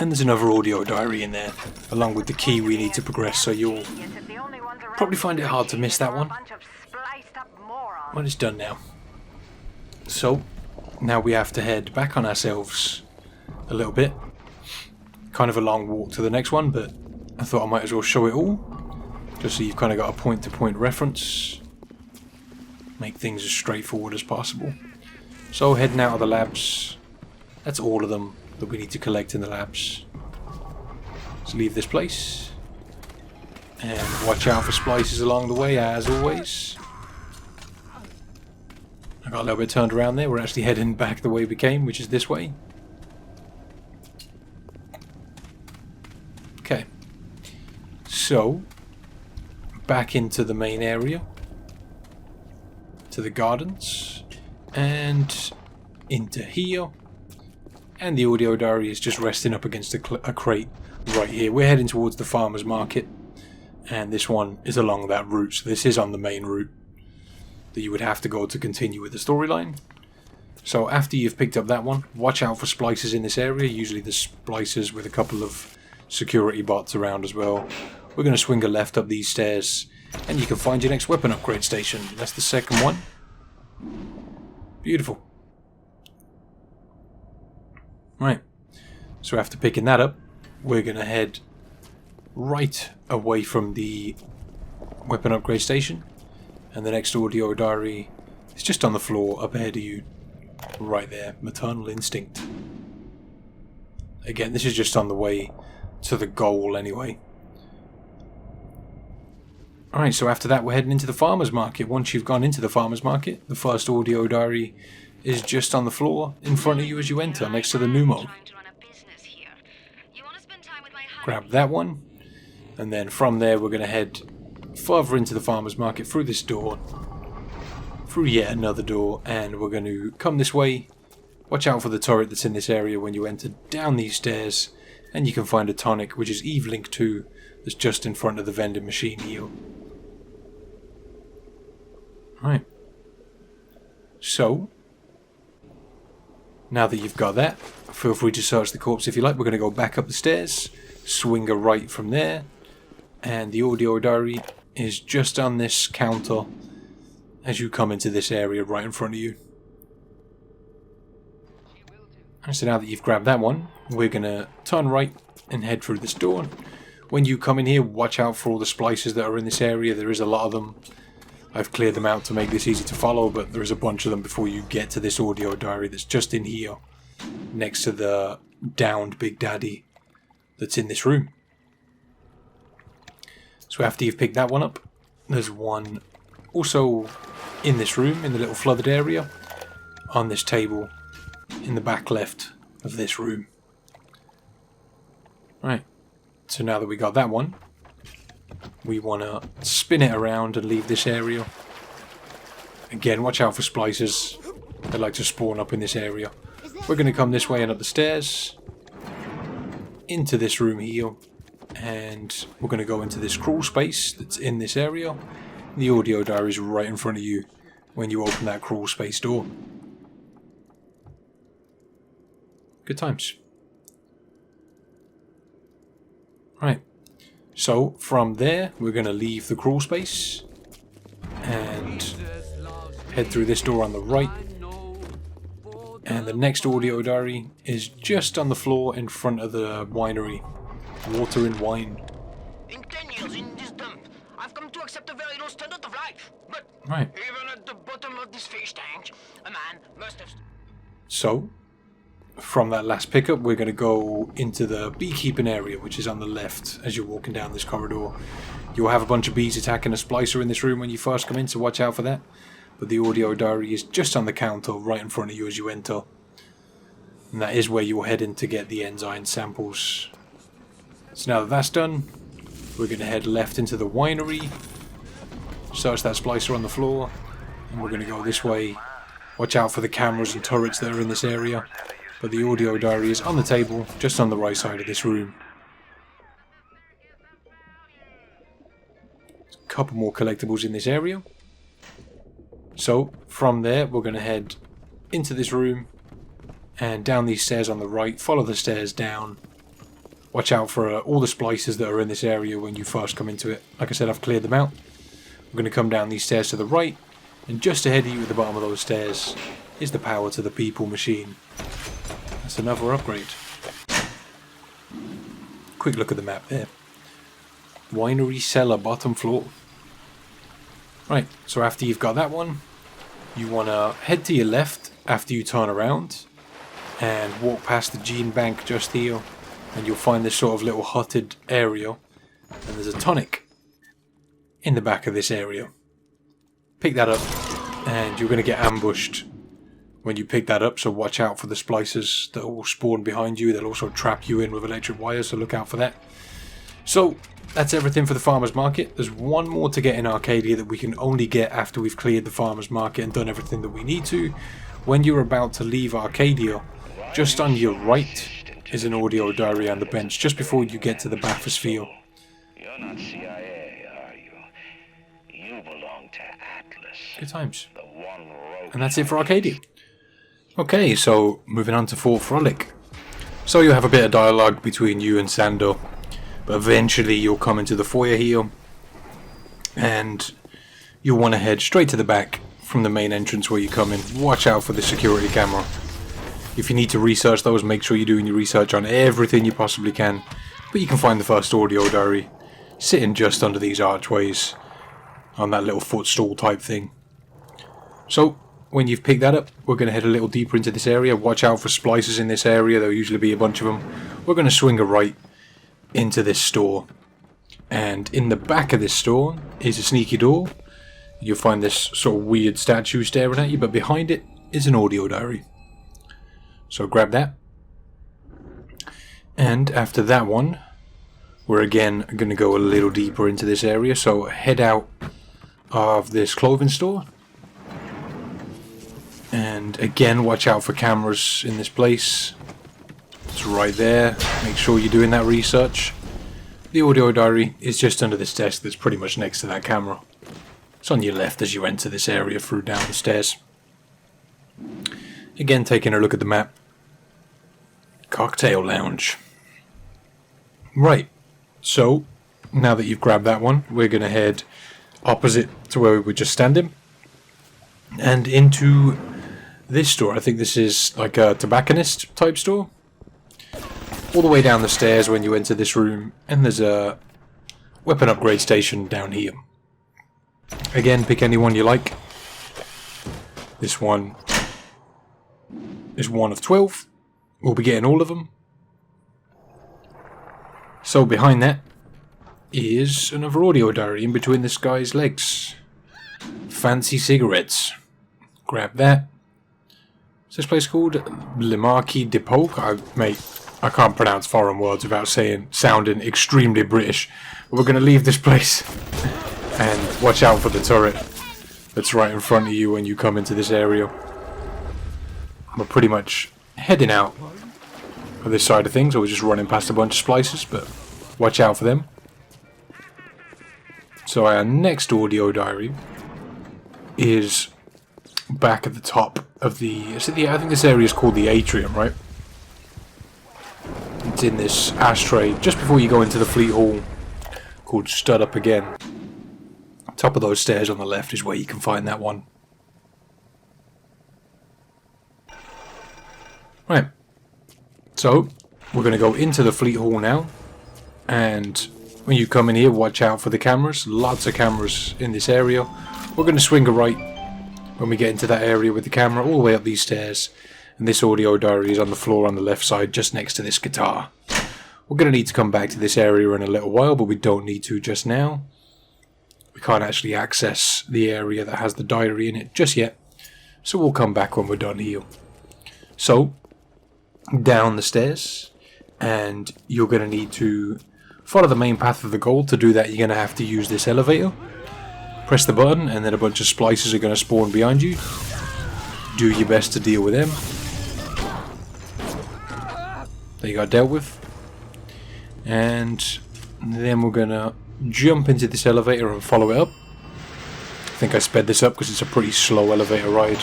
And there's another audio diary in there, along with the key we need to progress, so you'll probably find it hard to miss that one. Well, it's done now. So, now we have to head back on ourselves a little bit. Kind of a long walk to the next one, but I thought I might as well show it all, just so you've kind of got a point-to-point reference. Make things as straightforward as possible. So, heading out of the labs. That's all of them that we need to collect in the labs. Let's leave this place. And watch out for splices along the way, as always. I got a little bit turned around there. We're actually heading back the way we came, which is this way. Okay. So, back into the main area. To the gardens. And into here. And the audio diary is just resting up against a crate right here. We're heading towards the farmer's market, and this one is along that route, so this is on the main route that you would have to go to continue with the storyline. So after you've picked up that one, watch out for splicers in this area. Usually the splicers with a couple of security bots around as well. We're going to swing a left up these stairs, and you can find your next weapon upgrade station. That's the second one. Beautiful. Right, so after picking that up, we're going to head right away from the weapon upgrade station, and the next audio diary is just on the floor up ahead of you, right there, Maternal Instinct. Again, this is just on the way to the goal anyway. Alright, so after that we're heading into the farmer's market. Once you've gone into the farmer's market, the first audio diary is just on the floor in front of you as you enter, next to the pneumo. Grab that one, and then from there we're going to head further into the farmer's market through this door, through yet another door, and we're going to come this way. Watch out for the turret that's in this area when you enter down these stairs, and you can find a tonic, which is Eve Link 2, that's just in front of the vending machine here. Right. So, now that you've got that, feel free to search the corpse if you like. We're going to go back up the stairs, swing a right from there, and the audio diary is just on this counter as you come into this area right in front of you. And so now that you've grabbed that one, we're going to turn right and head through this door. When you come in here, watch out for all the splices that are in this area. There is a lot of them. I've cleared them out to make this easy to follow, but there is a bunch of them before you get to this audio diary that's just in here, next to the downed Big Daddy that's in this room. So after you've picked that one up, there's one also in this room, in the little flooded area, on this table in the back left of this room. Right, so now that we got that one, we want to spin it around and leave this area. Again, watch out for splicers. They like to spawn up in this area. We're going to come this way and up the stairs, into this room here, and we're going to go into this crawl space that's in this area. The audio diary is right in front of you when you open that crawl space door. Good times. Right, so from there we're going to leave the crawl space and head through this door on the right, and the next audio diary is just on the floor in front of the winery. Water and wine. In 10 years in this dump, I've come to accept a very low standard of life. But right, even at the bottom of this fish tank, a man must have... So from that last pickup, we're going to go into the beekeeping area, which is on the left as you're walking down this corridor. You'll have a bunch of bees attacking a splicer in this room when you first come in, so watch out for that. But the audio diary is just on the counter right in front of you as you enter. And that is where you'll head in to get the enzyme samples. So now that that's done, we're going to head left into the winery. Search that splicer on the floor. And we're going to go this way. Watch out for the cameras and turrets that are in this area. But the audio diary is on the table, just on the right side of this room. There's a couple more collectibles in this area. So, from there, we're going to head into this room and down these stairs on the right. Follow the stairs down. Watch out for all the splicers that are in this area when you first come into it. Like I said, I've cleared them out. We're going to come down these stairs to the right, and just ahead of you at the bottom of those stairs is the power to the people machine. That's another upgrade. Quick look at the map there. Winery cellar, bottom floor. Right, so after you've got that one, you want to head to your left after you turn around and walk past the gene bank just here, and you'll find this sort of little hutted area, and there's a tonic in the back of this area. Pick that up and you're going to get ambushed when you pick that up, so watch out for the splicers that will spawn behind you. They'll also trap you in with electric wires, so look out for that. So that's everything for the farmer's market. There's one more to get in Arcadia that we can only get after we've cleared the farmer's market and done everything that we need to. When you're about to leave Arcadia, just on your right is an audio diary on the bench, just before you get to the bathysphere. You're not CIA, are you? You belong to Atlas. Good times. The one rope. And that's it for Arcadia. Okay, so moving on to Fort Frolic. So you'll have a bit of dialogue between you and Sando, but eventually you'll come into the foyer here, and you'll want to head straight to the back from the main entrance where you come in. Watch out for the security camera. If you need to research those, make sure you're doing your research on everything you possibly can. But you can find the first audio diary sitting just under these archways on that little footstool type thing. So when you've picked that up, we're going to head a little deeper into this area. Watch out for splicers in this area. There'll usually be a bunch of them. We're going to swing a right into this store, and in the back of this store is a sneaky door. You'll find this sort of weird statue staring at you, but behind it is an audio diary. So grab that, and after that one, we're again going to go a little deeper into this area. So head out of this clothing store, and again watch out for cameras in this place. It's right there. Make sure you're doing that research. The audio diary is just under this desk that's pretty much next to that camera. It's on your left as you enter this area through down the stairs. Again, taking a look at the map. Cocktail lounge. Right, so now that you've grabbed that one, we're going to head opposite to where we were just standing and into this store. I think this is like a tobacconist type store. All the way down the stairs when you enter this room, and there's a weapon upgrade station down here. Again, pick any one you like. This one is one of 12. We'll be getting all of them. So behind that is another audio diary in between this guy's legs. Fancy cigarettes. Grab that. What's this place called? Le Marquis de Polk? I can't pronounce foreign words without sounding extremely British. But we're going to leave this place. And watch out for the turret that's right in front of you when you come into this area. We're pretty much heading out of this side of things, or we're just running past a bunch of splices, but watch out for them. So our next audio diary is back at the top of the... I think this area is called the atrium, right? It's in this ashtray just before you go into the fleet hall, called Stud Up Again. Top of those stairs on the left is where you can find that one. Right. So, we're going to go into the fleet hall now. And when you come in here, watch out for the cameras. Lots of cameras in this area. We're going to swing a right when we get into that area with the camera, all the way up these stairs. And this audio diary is on the floor on the left side, just next to this guitar. We're going to need to come back to this area in a little while, but we don't need to just now. We can't actually access the area that has the diary in it just yet. So we'll come back when we're done here. So, down the stairs. And you're going to need to follow the main path of the goal. To do that, you're going to have to use this elevator. Press the button, and then a bunch of splices are going to spawn behind you. Do your best to deal with them. They got dealt with. And then we're going to jump into this elevator and follow it up. I think I sped this up because it's a pretty slow elevator ride.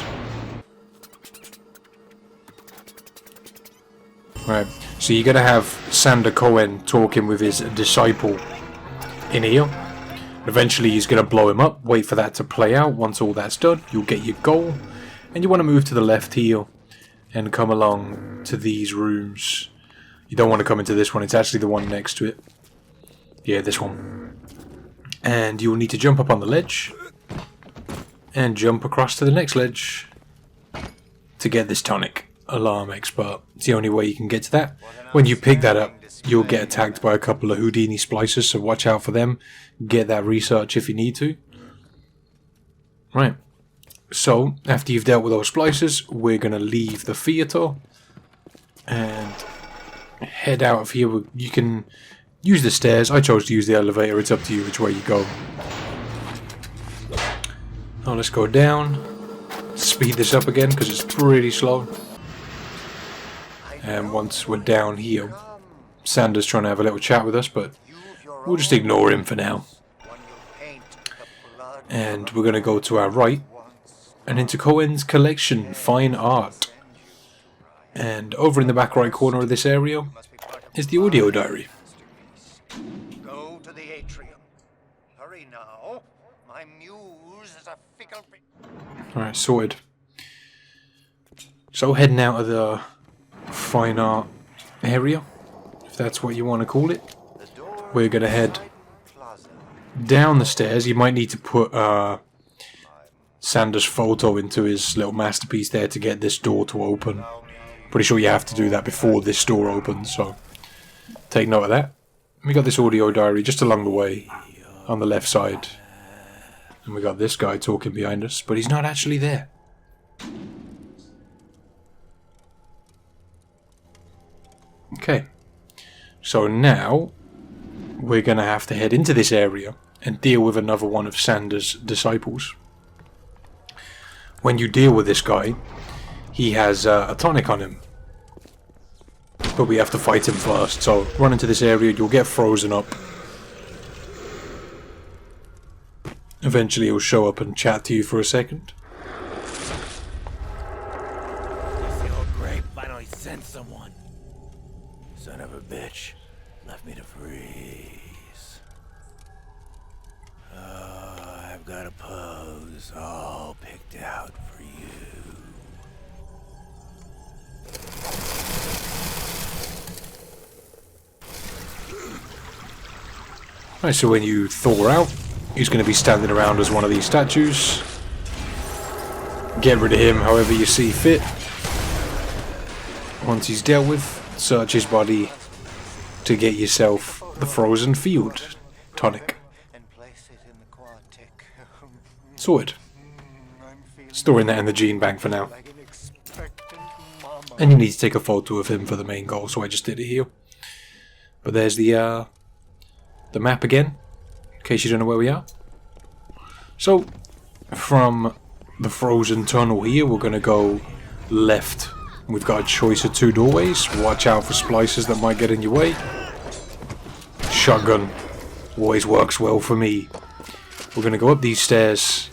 Right, so you're going to have Sander Cohen talking with his disciple in here. Eventually he's going to blow him up. Wait for that to play out. Once all that's done, you'll get your goal. And you want to move to the left here and come along to these rooms. You don't want to come into this one. It's actually the one next to it. Yeah, this one. And you'll need to jump up on the ledge and jump across to the next ledge to get this tonic. Alarm expert. It's the only way you can get to that. When you pick that up, you'll get attacked by a couple of Houdini splicers, so watch out for them. Get that research if you need to. Right. So, after you've dealt with those splicers, we're going to leave the theatre and head out of here. You can use the stairs. I chose to use the elevator. It's up to you which way you go. Now let's go down. Speed this up again because it's pretty slow. And once we're down here, Sander's trying to have a little chat with us, but we'll just ignore him for now. And we're going to go to our right and into Cohen's collection, Fine Art. And over in the back right corner of this area is the audio diary. Go to the atrium. Hurry now. My muse is a fickle... Alright, sorted. So heading out of the Fine Art area, if that's what you want to call it, we're going to head down the stairs. You might need to put Sander's photo into his little masterpiece there to get this door to open. Pretty sure you have to do that before this door opens, so take note of that. We got this audio diary just along the way on the left side, and we got this guy talking behind us, but he's not actually there. Okay, so now we're going to have to head into this area and deal with another one of Sander's disciples. When you deal with this guy, he has a tonic on him, but we have to fight him first. So run into this area, you'll get frozen up. Eventually he'll show up and chat to you for a second. You feel great, finally sent someone. Son of a bitch. Left me to freeze. Oh, I've got a pose all picked out for you. Right, so when you thaw out, he's going to be standing around as one of these statues. Get rid of him however you see fit. Once he's dealt with, search his body to get yourself the frozen field tonic. Sorted. Storing that in the gene bank for now. And you need to take a photo of him for the main goal, so I just did it here. But there's the map again, in case you don't know where we are. So, from the frozen tunnel here, we're going to go left. We've got a choice of 2 doorways. Watch out for splices that might get in your way. Shotgun always works well for me. We're going to go up these stairs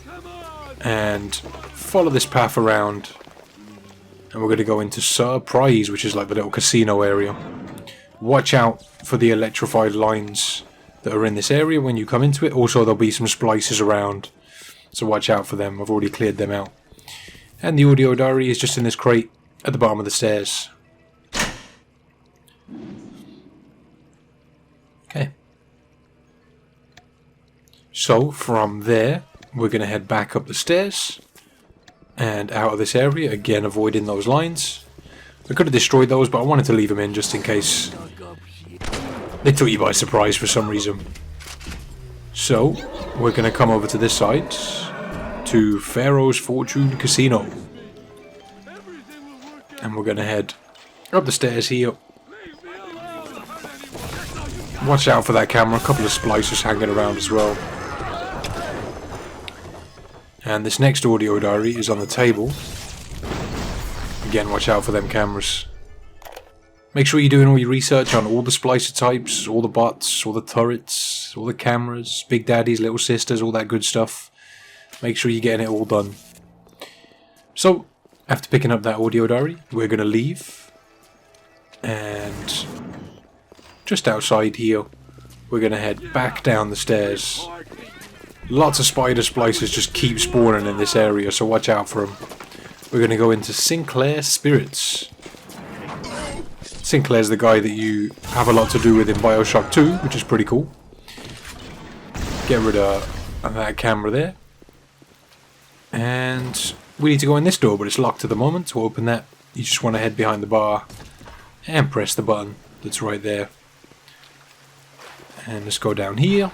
and follow this path around. And we're going to go into Surprise, which is like the little casino area. Watch out for the electrified lines that are in this area when you come into it. Also, there'll be some splices around, so watch out for them. I've already cleared them out. And the audio diary is just in this crate at the bottom of the stairs. Okay. So, from there, we're going to head back up the stairs and out of this area, again avoiding those lines. I could have destroyed those, but I wanted to leave them in just in case they took you by surprise for some reason. So, we're going to come over to this side, to Pharaoh's Fortune Casino. And we're going to head up the stairs here. Watch out for that camera, a couple of splicers hanging around as well. And this next audio diary is on the table. Again, watch out for them cameras. Make sure you're doing all your research on all the splicer types, all the bots, all the turrets, all the cameras, big daddies, little sisters, all that good stuff. Make sure you're getting it all done. So, after picking up that audio diary, we're going to leave. And just outside here, we're going to head back down the stairs. Lots of spider splicers just keep spawning in this area, so watch out for them. We're going to go into Sinclair Spirits. Sinclair's the guy that you have a lot to do with in Bioshock 2, which is pretty cool. Get rid of that camera there. And we need to go in this door, but it's locked at the moment. To open that, you just want to head behind the bar and press the button that's right there. And let's go down here.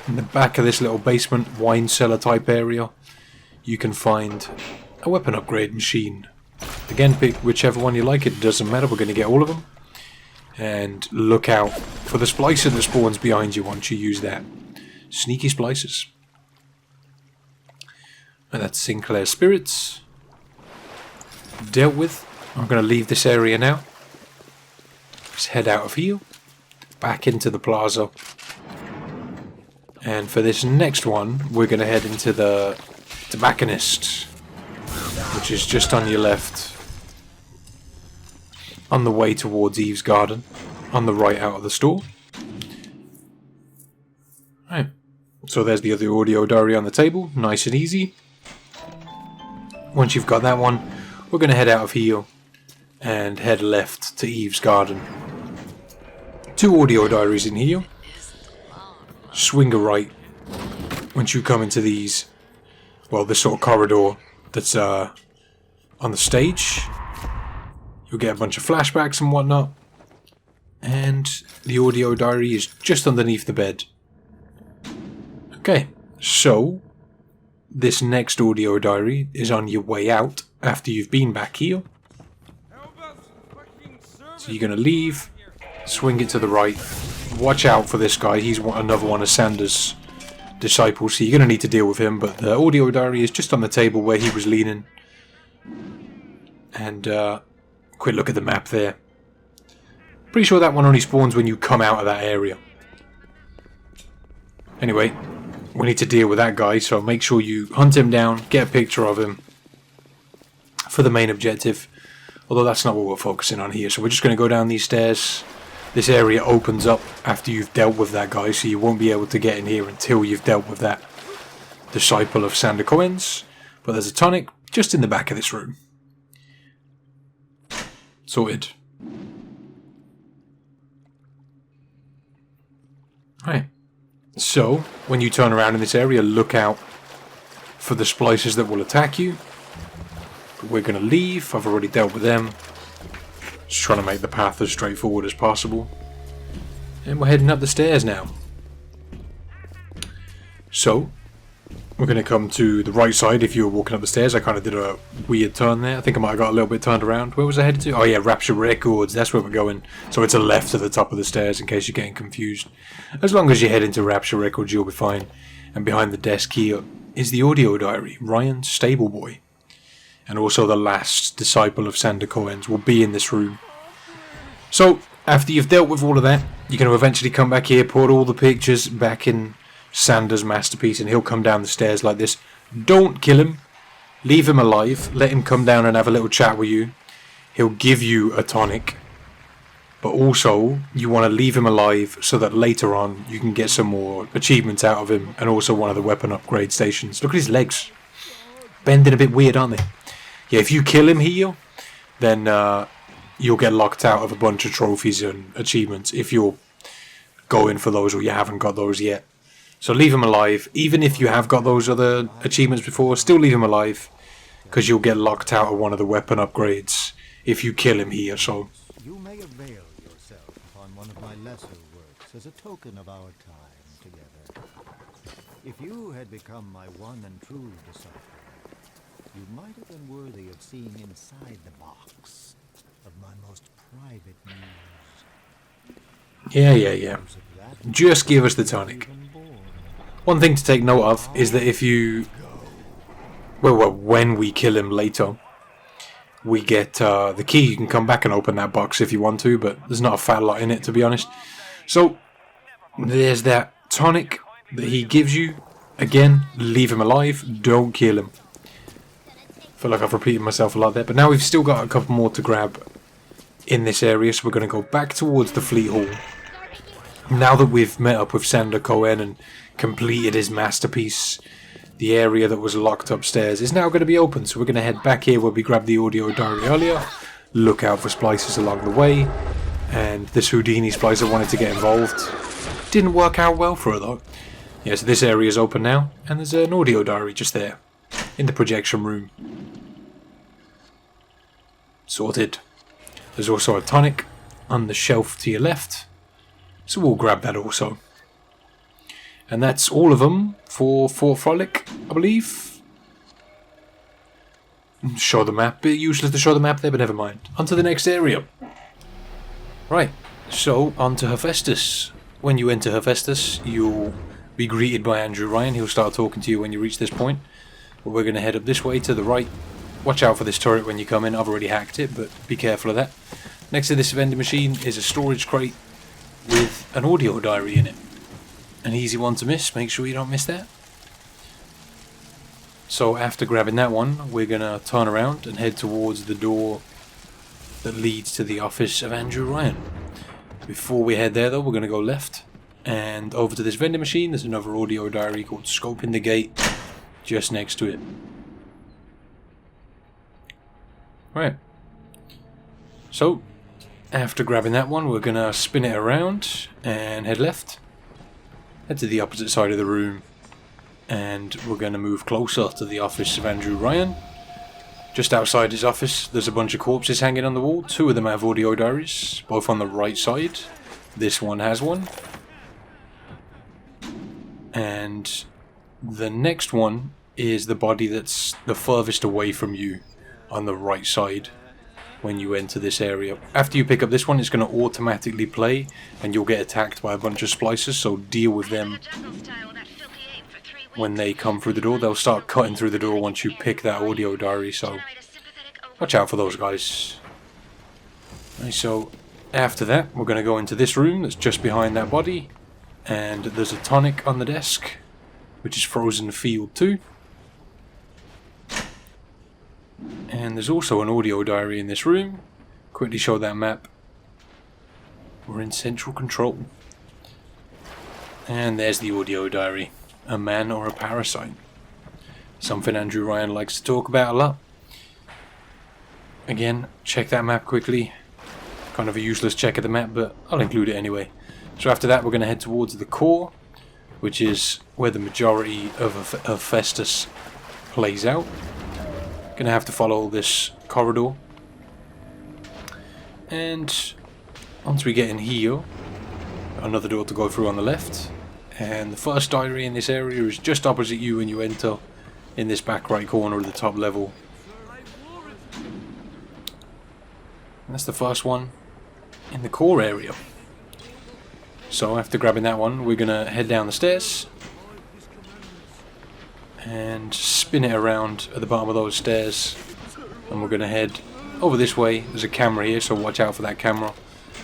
In the back of this little basement wine cellar type area, you can find a weapon upgrade machine. Again, pick whichever one you like, it doesn't matter, we're going to get all of them. And look out for the splicer that spawns behind you once you use that. Sneaky splicers. And that's Sinclair Spirits. Dealt with. I'm going to leave this area now. Let's head out of here. Back into the plaza. And for this next one, we're going to head into the mechanist, which is just on your left, on the way towards Eve's Garden, on the right out of the store. Right, so there's the other audio diary on the table, nice and easy. Once you've got that one, we're going to head out of here and head left to Eve's Garden. 2 audio diaries in here. Swing a right once you come into these, well, this sort of corridor that's on the stage. You'll get a bunch of flashbacks and whatnot. And the audio diary is just underneath the bed. Okay, so this next audio diary is on your way out after you've been back here. So you're going to leave, swing it to the right. Watch out for this guy, he's another one of Sanders' disciples, so you're going to need to deal with him, but the audio diary is just on the table where he was leaning. And quick look at the map there. Pretty sure that one only spawns when you come out of that area. Anyway, we need to deal with that guy, so make sure you hunt him down, get a picture of him for the main objective. Although that's not what we're focusing on here, so we're just going to go down these stairs. This area opens up after you've dealt with that guy, so you won't be able to get in here until you've dealt with that disciple of Sander Cohen's. But there's a tonic just in the back of this room. Sorted. Right. So, when you turn around in this area, look out for the splicers that will attack you. But we're going to leave. I've already dealt with them. Just trying to make the path as straightforward as possible. And we're heading up the stairs now. So, we're going to come to the right side. If you were walking up the stairs, I kind of did a weird turn there. I think I might have got a little bit turned around. Where was I headed to? Oh yeah, Rapture Records. That's where we're going. So it's a left at the top of the stairs in case you're getting confused. As long as you head into Rapture Records, you'll be fine. And behind the desk here is the audio diary, Ryan Stableboy. And also the last disciple of Sander Cohen's will be in this room. So, after you've dealt with all of that, you're going to eventually come back here, put all the pictures back in Sander's masterpiece, and he'll come down the stairs like this. Don't kill him. Leave him alive. Let him come down and have a little chat with you. He'll give you a tonic. But also, you want to leave him alive so that later on you can get some more achievements out of him, and also one of the weapon upgrade stations. Look at his legs. Bending a bit weird, aren't they? Yeah, if you kill him here, then you'll get locked out of a bunch of trophies and achievements if you're going for those or you haven't got those yet. So leave him alive. Even if you have got those other achievements before, still leave him alive, because you'll get locked out of one of the weapon upgrades if you kill him here. So You may avail yourself upon one of my lesser works as a token of our time together. If you had become my one and true disciple, you might have been worthy of seeing inside the box of my most private news. yeah. Just give us the tonic. One thing to take note of is that if you... Well, when we kill him later, we get the key. You can come back and open that box if you want to, but there's not a fat lot in it, to be honest. So, there's that tonic that he gives you. Again, leave him alive. Don't kill him. I feel like I've repeated myself a lot there, but now we've still got a couple more to grab in this area, so we're going to go back towards the Fleet Hall. Now that we've met up with Sander Cohen and completed his masterpiece, the area that was locked upstairs is now going to be open, so we're going to head back here where we grabbed the audio diary earlier, look out for splicers along the way, and this Houdini splicer wanted to get involved. Didn't work out well for her though. Yeah, so this area is open now, and there's an audio diary just there, in the projection room. Sorted. There's also a tonic on the shelf to your left, so we'll grab that also. And that's all of them for Fort Frolic, I believe. Show the map. Bit useless to show the map there, but never mind. On to the next area. Right, so on to Hephaestus. When you enter Hephaestus, you'll be greeted by Andrew Ryan. He'll start talking to you when you reach this point. But we're going to head up this way to the right. Watch out for this turret when you come in. I've already hacked it, but be careful of that. Next to this vending machine is a storage crate with an audio diary in it. An easy one to miss. Make sure you don't miss that. So after grabbing that one, we're going to turn around and head towards the door that leads to the office of Andrew Ryan. Before we head there though, we're going to go left and over to this vending machine. There's another audio diary called Scoping the Gate just next to it. Right. So after grabbing that one, we're going to spin it around and head left. Head to the opposite side of the room, and we're going to move closer to the office of Andrew Ryan. Just outside his office, there's a bunch of corpses hanging on the wall. Two of them have audio diaries, both on the right side. This one has one. And the next one is the body that's the furthest away from you on the right side when you enter this area. After you pick up this one, it's going to automatically play and you'll get attacked by a bunch of splicers, so deal with them when they come through the door. They'll start cutting through the door once you pick that audio diary, so watch out for those guys. Right, so after that, we're going to go into this room that's just behind that body, and there's a tonic on the desk, which is Frozen Field 2. And there's also an audio diary in this room. Quickly show that map. We're in central control. And there's the audio diary. A man or a parasite. Something Andrew Ryan likes to talk about a lot. Again, check that map quickly. Kind of a useless check of the map, but I'll include it anyway. So after that we're going to head towards the core, which is where the majority of Festus plays out. Going to have to follow this corridor. And once we get in here, another door to go through on the left. And the first diary in this area is just opposite you when you enter, in this back right corner of the top level. And that's the first one in the core area. So after grabbing that one, we're going to head down the stairs and spin it around at the bottom of those stairs, and we're going to head over this way. There's a camera here, so watch out for that camera.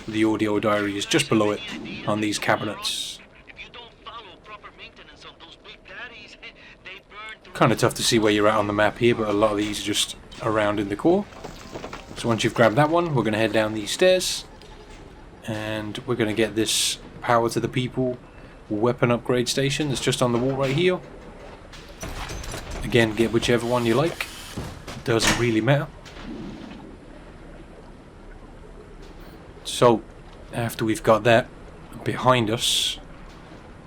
The audio diary is just below it on these cabinets. Kind of tough to see where you're at on the map here, but a lot of these are just around in the core. So once you've grabbed that one, we're going to head down these stairs and we're going to get this power to the people weapon upgrade station that's just on the wall right here. Again, get whichever one you like, doesn't really matter. So after we've got that, behind us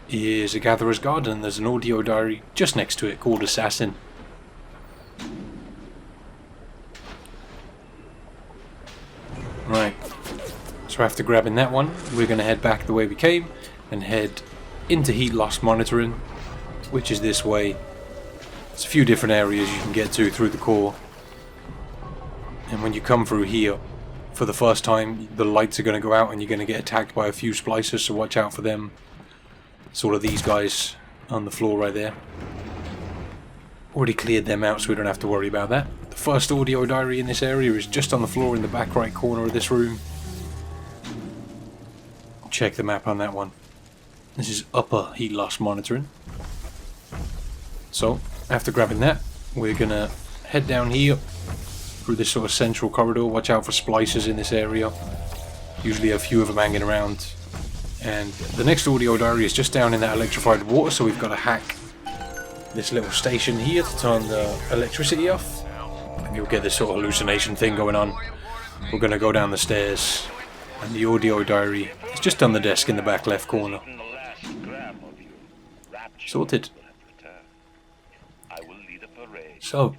is a Gatherer's Garden. There's an audio diary just next to it called Assassin. Right, so after grabbing that one, we're going to head back the way we came and head into heat loss monitoring, which is this way. There's a few different areas you can get to through the core, and when you come through here for the first time, the lights are going to go out and you're going to get attacked by a few splicers, so watch out for them. It's all of these guys on the floor right there. Already cleared them out, so we don't have to worry about that. The first audio diary in this area is just on the floor in the back right corner of this room. Check the map on that one. This is upper heat loss monitoring. So after grabbing that, we're gonna head down here through this sort of central corridor. Watch out for splicers in this area. Usually a few of them hanging around. And the next audio diary is just down in that electrified water, so we've got to hack this little station here to turn the electricity off, and you'll get this sort of hallucination thing going on. We're going to go down the stairs, and the audio diary is just on the desk in the back left corner. Sorted. So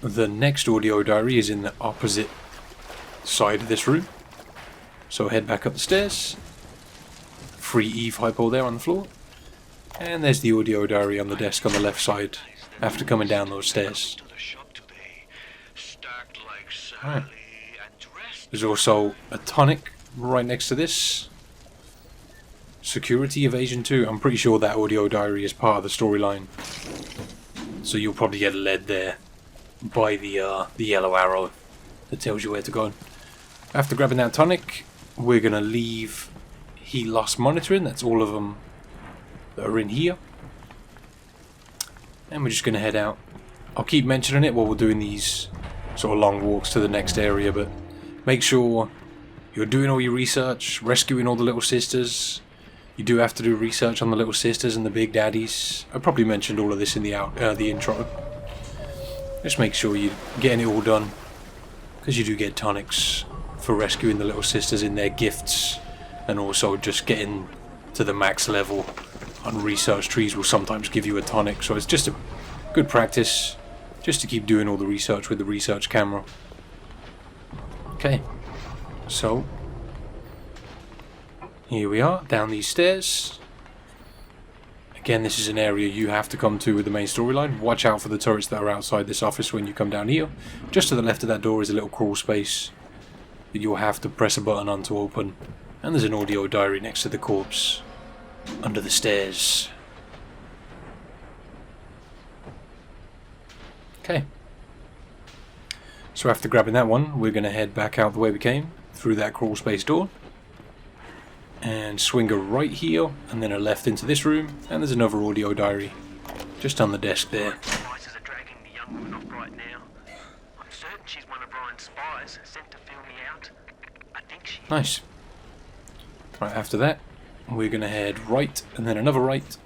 the next audio diary is in the opposite side of this room, so head back up the stairs. Free Eve hypo there on the floor. And there's the audio diary on the desk on the left side after coming down those stairs. Right. There's also a tonic right next to this. Security Evasion 2. I'm pretty sure that audio diary is part of the storyline. So you'll probably get led there by the yellow arrow that tells you where to go. After grabbing that tonic, we're going to leave heat loss monitoring. That's all of them that are in here, and we're just going to head out. I'll keep mentioning it while we're doing these sort of long walks to the next area, but make sure you're doing all your research, rescuing all the little sisters. You do have to do research on the little sisters and the big daddies. I probably mentioned all of this in the intro. Just make sure you're getting it all done, because you do get tonics for rescuing the little sisters in their gifts, and also just getting to the max level on research trees will sometimes give you a tonic, so it's just a good practice just to keep doing all the research with the research camera. Okay, so here we are down these stairs. Again, this is an area you have to come to with the main storyline. Watch out for the turrets that are outside this office when you come down here. Just to the left of that door is a little crawl space that you'll have to press a button on to open. And there's an audio diary next to the corpse under the stairs. Okay. So after grabbing that one, we're going to head back out the way we came, through that crawl space door. And swing a right here, and then a left into this room. And there's another audio diary just on the desk there. Spices are dragging the young woman off right now. I'm certain she's one of Ryan's spies sent to fill me out. I think she... Nice. Right, after that, we're going to head right, and then another right,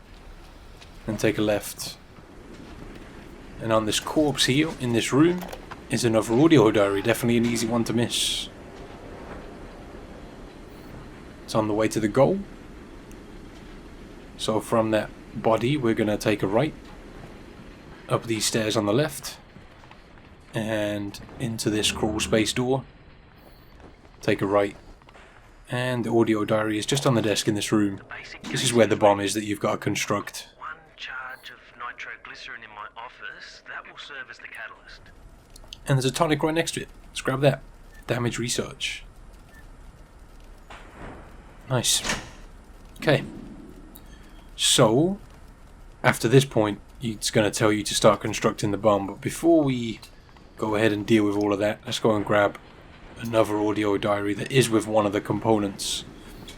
and take a left. And on this corpse here, in this room, is another audio diary. Definitely an easy one to miss. It's on the way to the goal. So from that body, we're going to take a right, up these stairs on the left, and into this crawl space door. Take a right. And the audio diary is just on the desk in this room. This is where the bomb is that you've got to construct. One charge of nitroglycerin in my office, that will serve as the catalyst. And there's a tonic right next to it. Let's grab that. Damage research. Nice. Okay. So, after this point, it's going to tell you to start constructing the bomb. But before we go ahead and deal with all of that, let's go and grab another audio diary that is with one of the components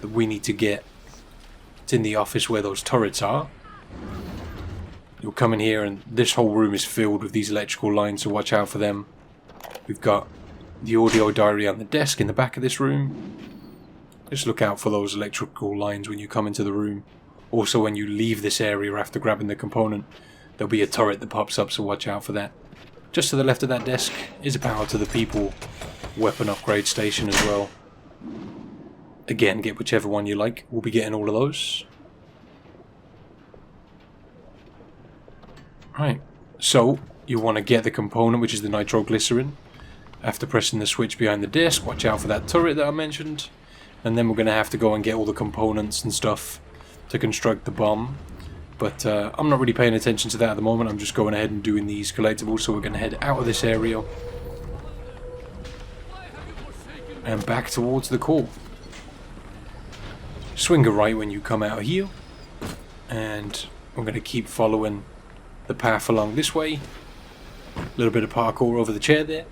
that we need to get. It's in the office where those turrets are. You'll come in here and this whole room is filled with these electrical lines, so watch out for them. We've got the audio diary on the desk in the back of this room. Just look out for those electrical lines when you come into the room. Also, when you leave this area after grabbing the component, there'll be a turret that pops up, so watch out for that. Just to the left of that desk is a power to the people weapon upgrade station as well. Again, get whichever one you like. We'll be getting all of those. Right, so you want to get the component, which is the nitroglycerin. After pressing the switch behind the desk, watch out for that turret that I mentioned. And then we're going to have to go and get all the components and stuff to construct the bomb. But I'm not really paying attention to that at the moment. I'm just going ahead and doing these collectibles. So we're going to head out of this area and back towards the core. Swing a right when you come out here, and we're going to keep following the path along this way. A little bit of parkour over the chair there,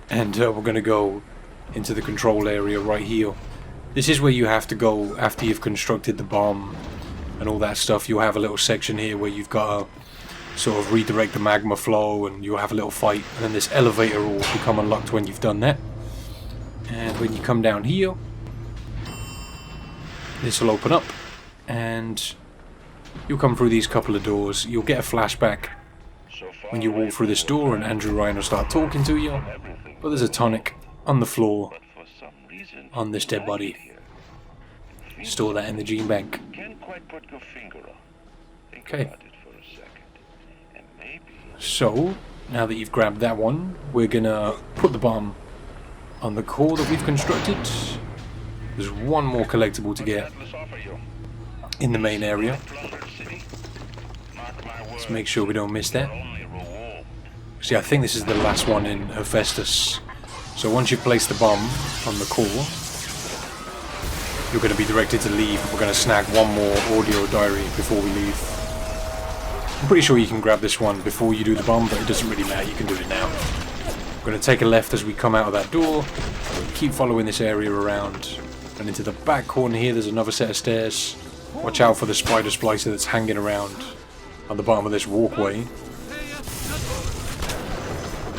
and we're going to go into the control area right here. This is where you have to go after you've constructed the bomb and all that stuff. You'll have a little section here where you've got to sort of redirect the magma flow, and you'll have a little fight, and then this elevator will become unlocked when you've done that. And when you come down here, this will open up and you'll come through these couple of doors. You'll get a flashback when you walk through this door, and Andrew Ryan will start talking to you. But there's a tonic on the floor on this dead body. Store that in the gene bank. Okay. So, now that you've grabbed that one, we're gonna put the bomb on the core that we've constructed. There's one more collectible to get in the main area. Let's make sure we don't miss that. See, I think this is the last one in Hephaestus. So once you've placed the bomb on the core, you're going to be directed to leave. We're going to snag one more audio diary before we leave. I'm pretty sure you can grab this one before you do the bomb, but it doesn't really matter, you can do it now. We're going to take a left as we come out of that door, keep following this area around, and into the back corner here there's another set of stairs. Watch out for the spider splicer that's hanging around on the bottom of this walkway.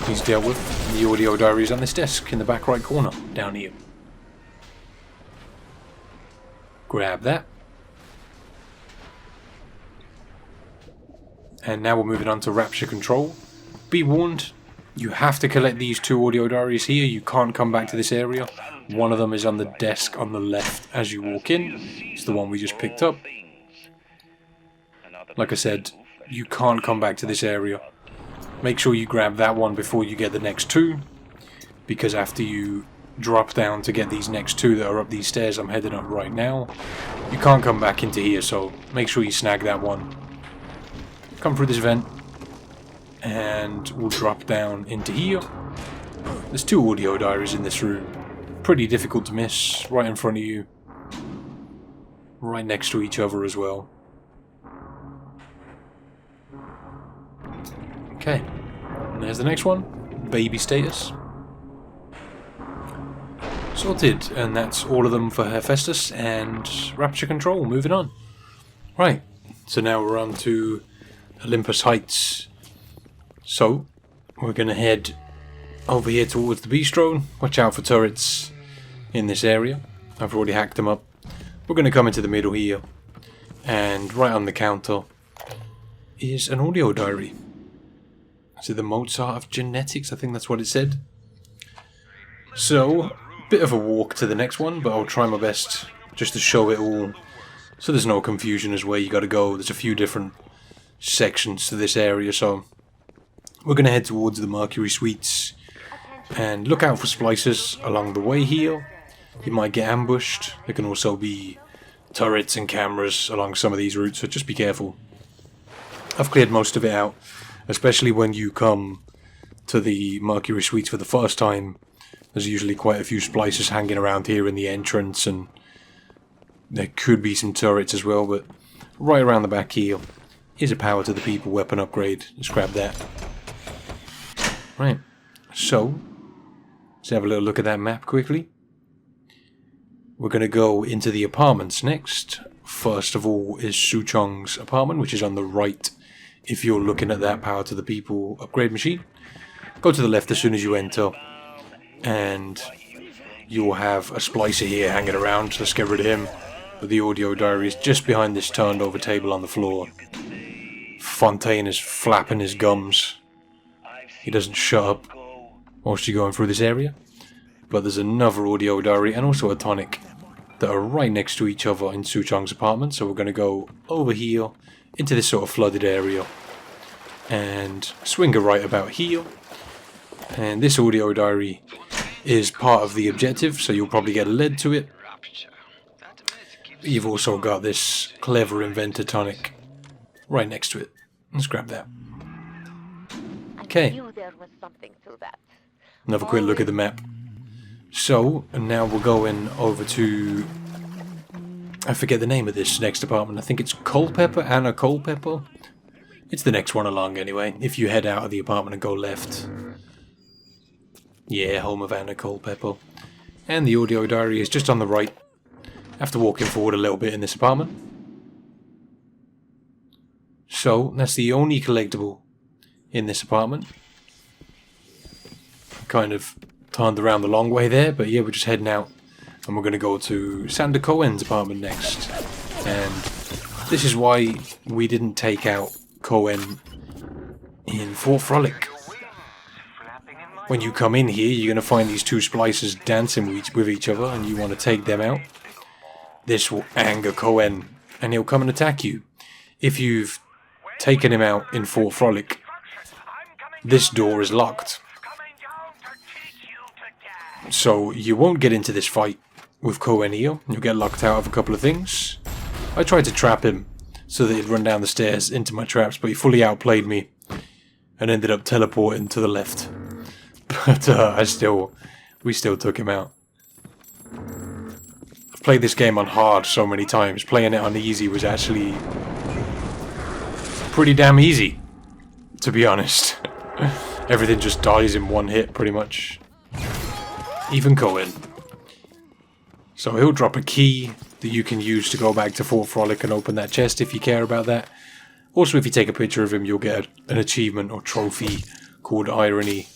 He's dealt with. The audio diary is on this desk in the back right corner, down here. Grab that. And now we're moving on to Rapture control. Be warned, you have to collect these two audio diaries here. You can't come back to this area. One of them is on the desk on the left as you walk in. It's the one we just picked up. Like I said, you can't come back to this area. Make sure you grab that one before you get the next two, because after you drop down to get these next two that are up these stairs I'm heading up right now, you can't come back into here, so make sure you snag that one. Come through this vent and we'll drop down into here. There's two audio diaries in this room. Pretty difficult to miss, right in front of you. Right next to each other as well. Okay, and there's the next one. Baby status. Sorted, and that's all of them for Hephaestus and Rapture control. Moving on. Right, so now we're on to Olympus Heights. So, we're going to head over here towards the bistro. Watch out for turrets in this area. I've already hacked them up. we're going to come into the middle here, and right on the counter is an audio diary. Is it the Mozart of genetics? I think that's what it said. So, bit of a walk to the next one, but I'll try my best just to show it all so there's no confusion as where you got to go. There's a few different sections to this area, so we're going to head towards the Mercury Suites and look out for splicers along the way here. You might get ambushed. There can also be turrets and cameras along some of these routes, so just be careful. I've cleared most of it out, especially when you come to the Mercury Suites for the first time. There's usually quite a few splicers hanging around here in the entrance, and there could be some turrets as well, but right around the back here is a power to the people weapon upgrade. Let's grab that. Right, so let's have a little look at that map quickly. We're going to go into the apartments next. First of all is Suchong's apartment, which is on the right if you're looking at that power to the people upgrade machine. Go to the left as soon as you enter, and you'll have a splicer here hanging around. Let's get rid of him. But the audio diary is just behind this turned over table on the floor. Fontaine is flapping his gums. He doesn't shut up whilst you're going through this area. But there's another audio diary and also a tonic that are right next to each other in Suchong's apartment. So we're going to go over here into this sort of flooded area and swing a right about here. And this audio diary is part of the objective, so you'll probably get led to it. You've also got this clever inventor tonic right next to it. Let's grab that. Okay. Another quick look at the map. So, and now we're going over to... I forget the name of this next apartment. I think it's Culpeper, Anna Culpeper. It's the next one along anyway, if you head out of the apartment and go left. Yeah, home of Anna Culpeper. And the audio diary is just on the right, after walking forward a little bit in this apartment. So, that's the only collectible in this apartment. Kind of turned around the long way there, but yeah, we're just heading out. And we're going to go to Sander Cohen's apartment next. And this is why we didn't take out Cohen in Fort Frolic. When you come in here, you're going to find these two splicers dancing with each other, and you want to take them out. This will anger Cohen, and he'll come and attack you. If you've taken him out in Fort Frolic, this door is locked. So you won't get into this fight with Cohen here. You'll get locked out of a couple of things. I tried to trap him so that he'd run down the stairs into my traps, but he fully outplayed me and ended up teleporting to the left. But we still took him out. I've played this game on hard so many times. Playing it on easy was actually pretty damn easy, to be honest. Everything just dies in one hit, pretty much. Even Cohen. So he'll drop a key that you can use to go back to Fort Frolic and open that chest if you care about that. Also, if you take a picture of him, you'll get an achievement or trophy called Irony.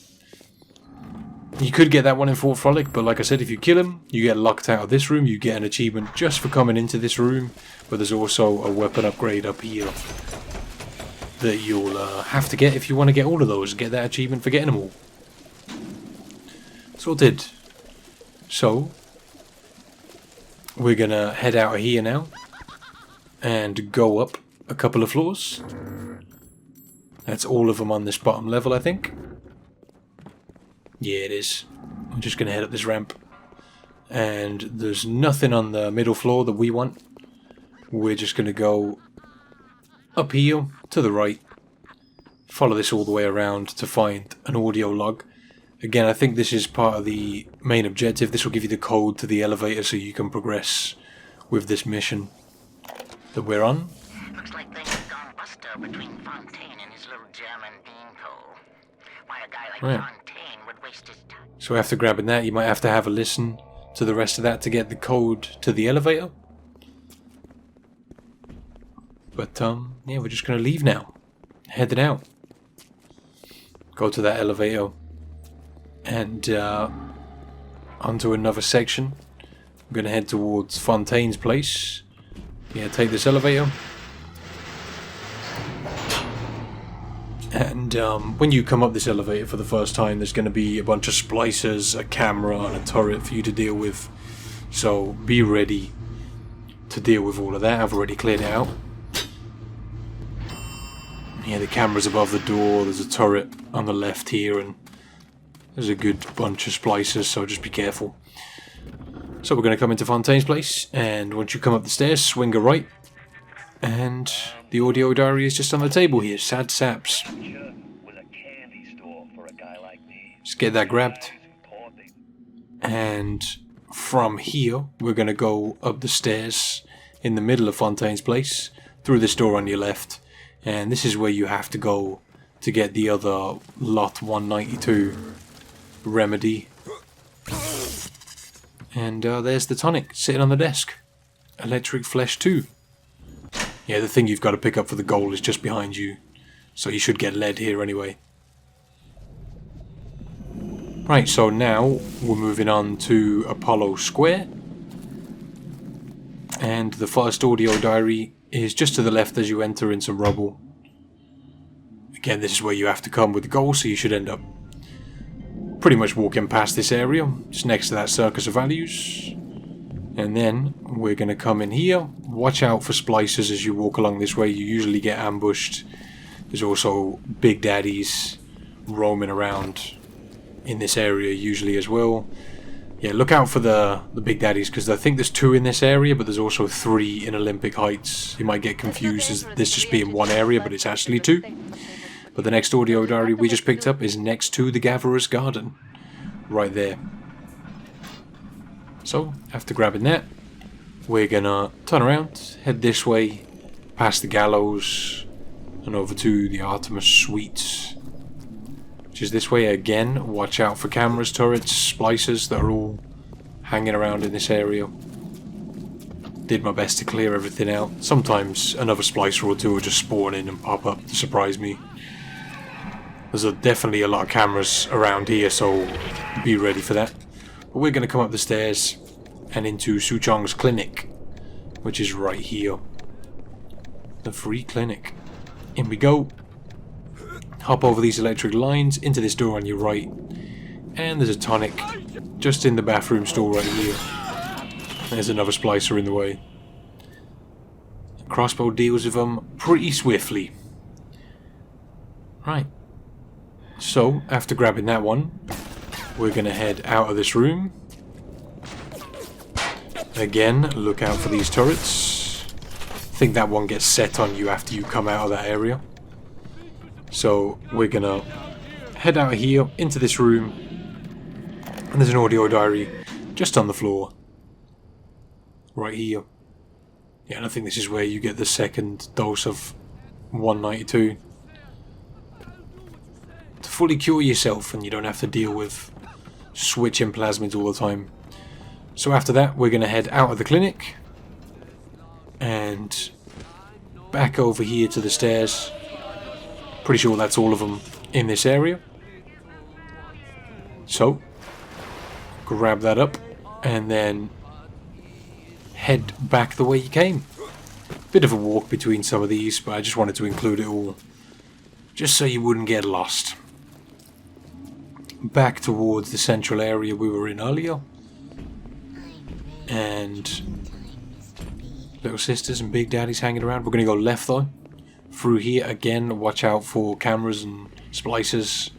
You could get that one in Fort Frolic, but like I said, if you kill him, you get locked out of this room. You get an achievement just for coming into this room, but there's also a weapon upgrade up here that you'll have to get if you want to get all of those. Get that achievement for getting them all. Sorted. So, we're going to head out of here now and go up a couple of floors. That's all of them on this bottom level, I think. Yeah, it is. I'm just going to head up this ramp. And there's nothing on the middle floor that we want. We're just going to go up here to the right. Follow this all the way around to find an audio log. Again, I think this is part of the main objective. This will give you the code to the elevator so you can progress with this mission that we're on. Looks like things have gone buster between Fontaine and his little German beanpole. Why a guy like Fontaine would waste his time. So after grabbing that, you might have to have a listen to the rest of that to get the code to the elevator. But yeah, we're just going to leave now. Heading out. Go to that elevator and onto another section I'm going to head towards Fontaine's place. Yeah, take this elevator. And when you come up this elevator for the first time, there's going to be a bunch of splicers, a camera, and a turret for you to deal with. So be ready to deal with all of that. I've already cleared it out. Yeah, the camera's above the door. There's a turret on the left here, and there's a good bunch of splicers, so just be careful. So we're going to come into Fontaine's place, and once you come up the stairs, swing a right, and the audio diary is just on the table here. Sad saps. Just get that grabbed. And from here, we're going to go up the stairs in the middle of Fontaine's place, through this door on your left, and this is where you have to go to get the other Lot 192 remedy. And there's the tonic sitting on the desk. Electric Flesh 2. Yeah, the thing you've got to pick up for the goal is just behind you, so you should get lead here anyway. Right, so now we're moving on to Apollo Square. And the first audio diary is just to the left as you enter in some rubble. Again, this is where you have to come with the goal, so you should end up pretty much walking past this area, just next to that Circus of Values. And then we're going to come in here. Watch out for splicers as you walk along this way. You usually get ambushed. There's also big daddies roaming around in this area usually as well. Yeah, look out for the big daddies, because I think there's 2 in this area, but there's also 3 in Olympic Heights. You might get confused as this just being one area, but it's actually 2. But the next audio diary we just picked up is next to the Gatherer's Garden. Right there. So, after grabbing that, we're gonna turn around, head this way, past the gallows, and over to the Artemis Suites. Which is this way again. Watch out for cameras, turrets, splicers that are all hanging around in this area. Did my best to clear everything out. Sometimes another splicer or 2 will just spawn in and pop up to surprise me. There's definitely a lot of cameras around here, so be ready for that. But we're going to come up the stairs and into Suchong's clinic, which is right here. The free clinic. In we go. Hop over these electric lines into this door on your right. And there's a tonic just in the bathroom stall right here. There's another splicer in the way. Crossbow deals with them pretty swiftly. Right. So, after grabbing that one, we're going to head out of this room. Again, look out for these turrets. I think that one gets set on you after you come out of that area. So, we're going to head out here into this room. And there's an audio diary just on the floor. Right here. Yeah, and I think this is where you get the second dose of 192. To fully cure yourself and you don't have to deal with switching plasmids all the time. So after that, we're going to head out of the clinic and back over here to the stairs. Pretty sure that's all of them in this area. So, grab that up and then head back the way you came. Bit of a walk between some of these, but I just wanted to include it all, just so you wouldn't get lost. Back towards the central area we were in earlier. And little sisters and big daddies hanging around. We're going to go left though. Through here again, watch out for cameras and splicers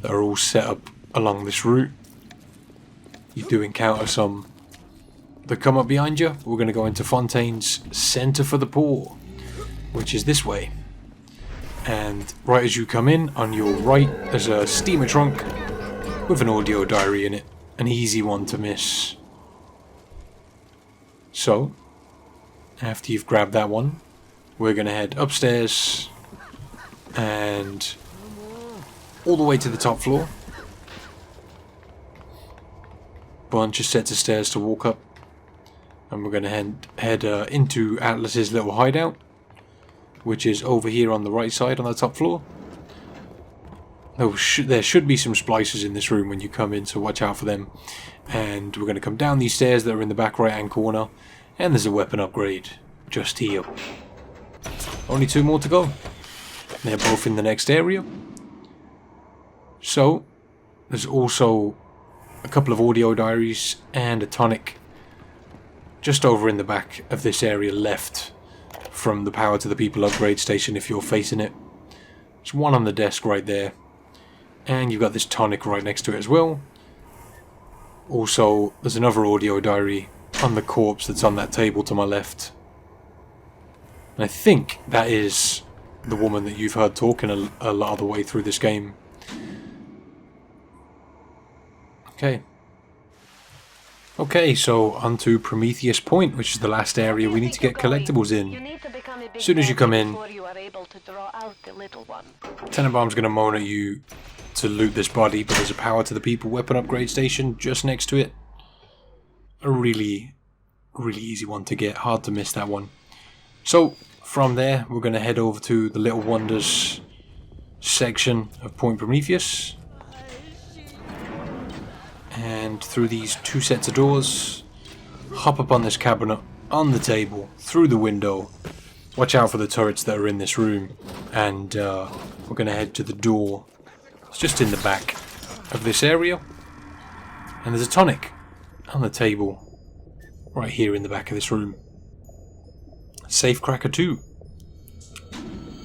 that are all set up along this route. You do encounter some that come up behind you. We're going to go into Fontaine's Centre for the Poor, which is this way. And right as you come in, on your right, there's a steamer trunk with an audio diary in it. An easy one to miss. So, after you've grabbed that one, we're going to head upstairs and all the way to the top floor. Bunch of sets of stairs to walk up. And we're going to head into Atlas's little hideout, which is over here on the right side on the top floor. There should be some splicers in this room when you come in, so watch out for them. And we're going to come down these stairs that are in the back right hand corner, and there's a weapon upgrade just here. Only 2 more to go. They're both in the next area. So there's also a couple of audio diaries and a tonic just over in the back of this area left from the Power to the People upgrade station if you're facing it. There's one on the desk right there, and you've got this tonic right next to it as well. Also, there's another audio diary on the corpse that's on that table to my left. And I think that is the woman that you've heard talking a lot of the way through this game. Okay, so on to Prometheus Point, which is the last area we need to get collectibles in. As soon as you come in, Tenenbaum's going to moan at you to loot this body, but there's a Power to the People weapon upgrade station just next to it. A really easy one to get, hard to miss that one. So, from there, we're going to head over to the Little Wonders section of Point Prometheus. And through these 2 sets of doors, hop up on this cabinet, on the table, through the window. Watch out for the turrets that are in this room. And we're going to head to the door. It's just in the back of this area. And there's a tonic on the table, right here in the back of this room. Safecracker 2.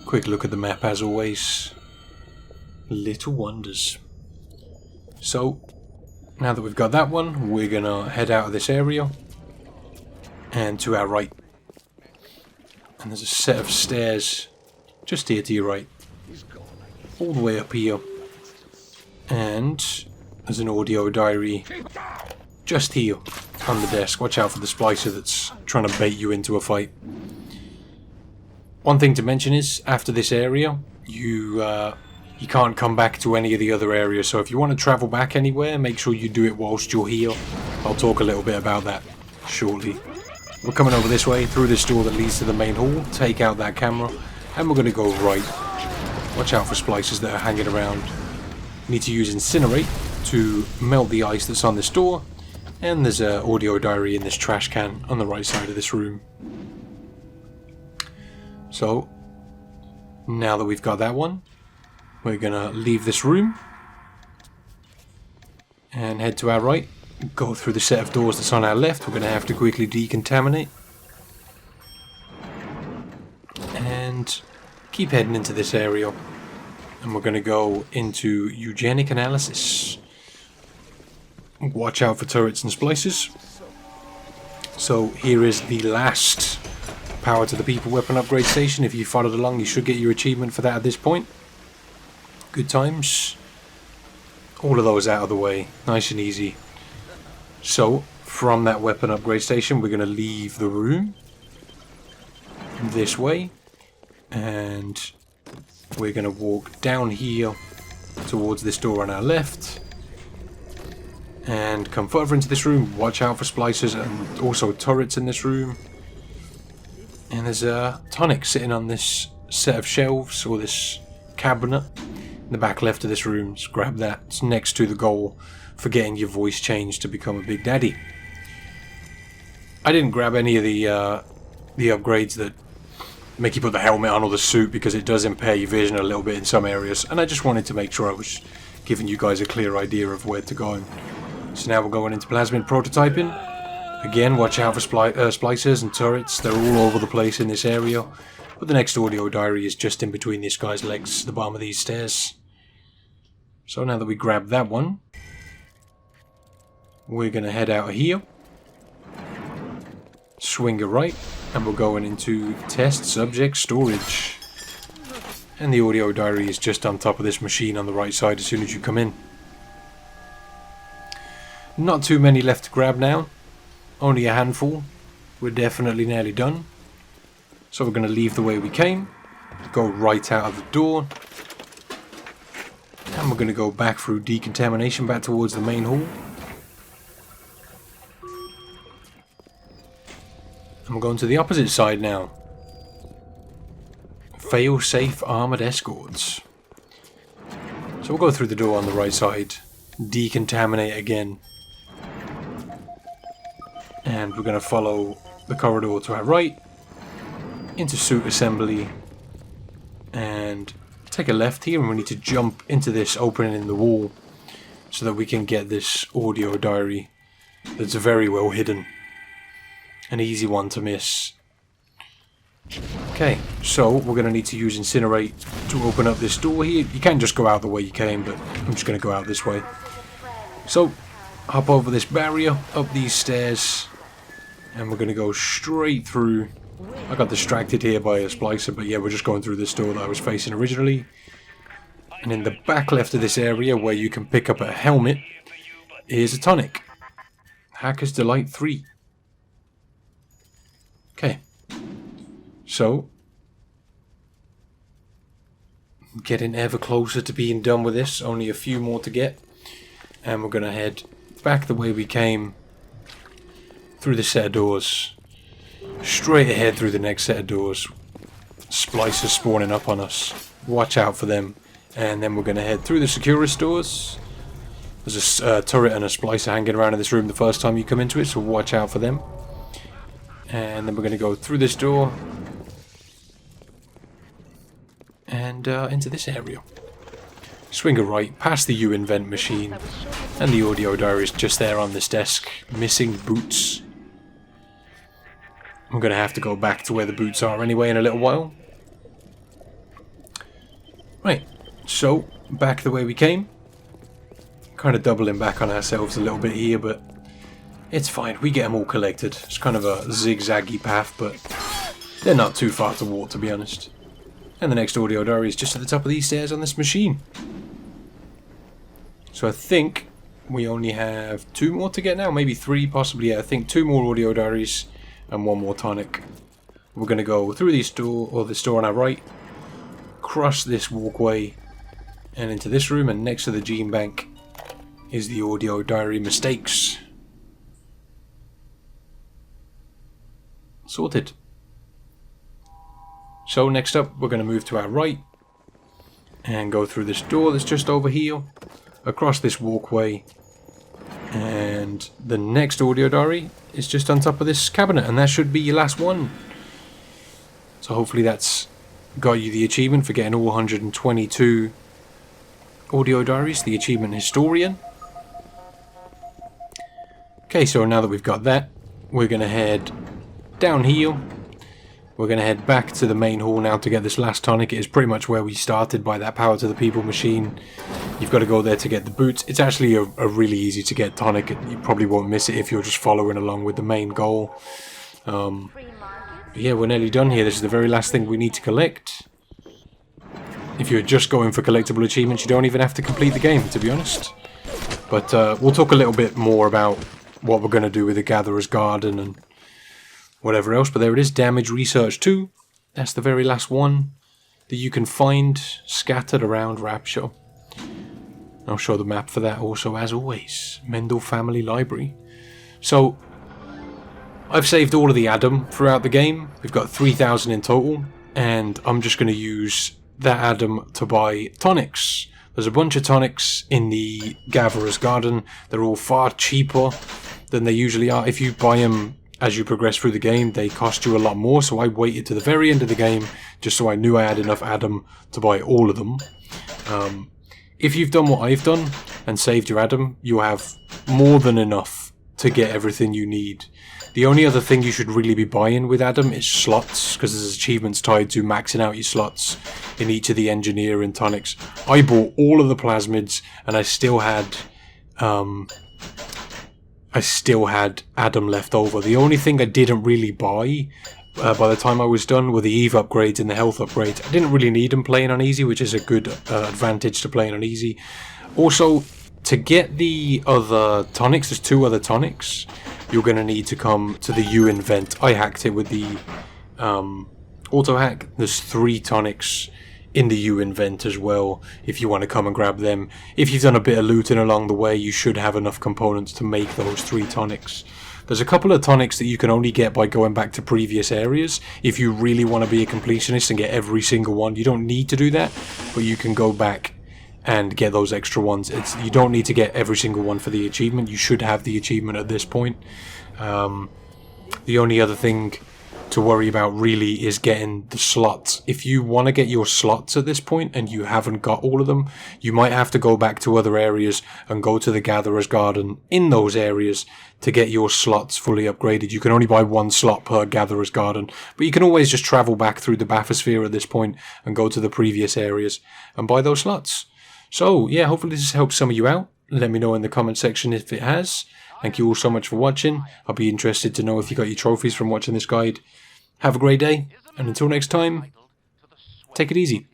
Quick look at the map as always. Little Wonders. So, now that we've got that one, we're gonna head out of this area and to our right. And there's a set of stairs just here to your right. All the way up here. And there's an audio diary just here on the desk. Watch out for the splicer that's trying to bait you into a fight. One thing to mention is, after this area, you can't come back to any of the other areas, so if you want to travel back anywhere, make sure you do it whilst you're here. I'll talk a little bit about that shortly. We're coming over this way, through this door that leads to the main hall, take out that camera, and we're going to go right. Watch out for splicers that are hanging around. Need to use Incinerate to melt the ice that's on this door, and there's an audio diary in this trash can on the right side of this room. So, now that we've got that one, we're going to leave this room and head to our right, go through the set of doors that's on our left. We're going to have to quickly decontaminate and keep heading into this area, and we're going to go into eugenic analysis. Watch out for turrets and splicers. So here is the last Power to the People weapon upgrade station. If you followed along, you should get your achievement for that at this point. Good times. All of those out of the way, nice and easy. So from that weapon upgrade station, we're going to leave the room this way, and we're going to walk down here towards this door on our left and come further into this room. Watch out for splicers and also turrets in this room. And there's a tonic sitting on this set of shelves, or this cabinet in the back left of this room. Just grab that. It's next to the goal for getting your voice changed to become a Big Daddy. I didn't grab any of the upgrades that make you put the helmet on or the suit, because it does impair your vision a little bit in some areas, and I just wanted to make sure I was giving you guys a clear idea of where to go. So now we're going into plasmid prototyping. Again, watch out for splicers and turrets. They're all over the place in this area. But the next audio diary is just in between this guy's legs, the bottom of these stairs. So now that we grab that one, we're going to head out of here. Swing a right, and we're going into test subject storage. And the audio diary is just on top of this machine on the right side as soon as you come in. Not too many left to grab now. Only a handful. We're definitely nearly done. So we're going to leave the way we came. Go right out of the door. And we're going to go back through decontamination back towards the main hall. And we're going to the opposite side now. Fail-safe armoured escorts. So we'll go through the door on the right side, decontaminate again, and we're going to follow the corridor to our right, into suit assembly, and take a left here, and we need to jump into this opening in the wall so that we can get this audio diary that's very well hidden. An easy one to miss. Okay, so we're going to need to use Incinerate to open up this door here. You can't just go out the way you came, but I'm just going to go out this way. So, hop over this barrier, up these stairs, and we're going to go straight through. I got distracted here by a splicer, but yeah, we're just going through this door that I was facing originally. And in the back left of this area, where you can pick up a helmet, is a tonic. Hacker's Delight 3. Okay. So, getting ever closer to being done with this, only a few more to get, and we're going to head back the way we came, through the set of doors, straight ahead through the next set of doors. Splicers spawning up on us, watch out for them, and then we're going to head through the Securus doors. There's a turret and a splicer hanging around in this room the first time you come into it, so watch out for them. And then we're going to go through this door and into this area. Swing a right past the U-Invent machine, and the audio diary is just there on this desk, missing boots. I'm going to have to go back to where the boots are anyway in a little while. Right, so back the way we came. Kind of doubling back on ourselves a little bit here, but it's fine, we get them all collected. It's kind of a zigzaggy path, but they're not too far to walk, to be honest. And the next audio diary is just at the top of these stairs on this machine. So I think we only have 2 more to get now, maybe 3 possibly. Yeah, I think 2 more audio diaries and 1 more tonic. We're going to go through this door, or this door on our right, cross this walkway, and into this room, and next to the gene bank is the audio diary mistakes. Sorted. So next up, we're going to move to our right and go through this door that's just over here, across this walkway, and the next audio diary is just on top of this cabinet, and that should be your last one. So hopefully that's got you the achievement for getting all 122 audio diaries, the achievement historian. Okay, so now that we've got that, we're going to head down here. We're going to head back to the main hall now to get this last tonic. It is pretty much where we started by that power to the people machine. You've got to go there to get the boots. It's actually a really easy to get tonic. You probably won't miss it if you're just following along with the main goal. Yeah, we're nearly done here. This is the very last thing we need to collect. If you're just going for collectible achievements, you don't even have to complete the game, to be honest. But we'll talk a little bit more about what we're going to do with the Gatherer's Garden and whatever else. But there it is, Damage Research 2. That's the very last one that you can find scattered around Rapture. I'll show the map for that also, as always. Mendel Family Library. So, I've saved all of the Adam throughout the game. We've got 3,000 in total, and I'm just going to use that Adam to buy tonics. There's a bunch of tonics in the Gatherer's Garden. They're all far cheaper than they usually are. If you buy them as you progress through the game, they cost you a lot more, so I waited to the very end of the game just so I knew I had enough Adam to buy all of them. If you've done what I've done and saved your Adam, you have more than enough to get everything you need. The only other thing you should really be buying with Adam is slots, because there's achievements tied to maxing out your slots in each of the engineer and tonics. I bought all of the plasmids, and I still had Adam left over. The only thing I didn't really buy by the time I was done were the Eve upgrades and the health upgrades. I didn't really need them playing on easy, which is a good advantage to playing on easy. Also, to get the other tonics, there's 2 other tonics. You're going to need to come to the U-Invent. I hacked it with the auto hack. There's 3 tonics in the U-Invent as well, if you want to come and grab them. If you've done a bit of looting along the way, you should have enough components to make those 3 tonics. There's a couple of tonics that you can only get by going back to previous areas. If you really want to be a completionist and get every single one, you don't need to do that, but you can go back and get those extra ones. You don't need to get every single one for the achievement. You should have the achievement at this point. The only other thing to worry about really is getting the slots. If you want to get your slots at this point and you haven't got all of them, you might have to go back to other areas and go to the Gatherer's Garden in those areas to get your slots fully upgraded. You can only buy one slot per Gatherer's Garden, but you can always just travel back through the bathysphere at this point and go to the previous areas and buy those slots. So yeah, hopefully this has helped some of you out. Let me know in the comment section if it has. Thank you all so much for watching. I'll be interested to know if you got your trophies from watching this guide. Have a great day, and until next time, take it easy.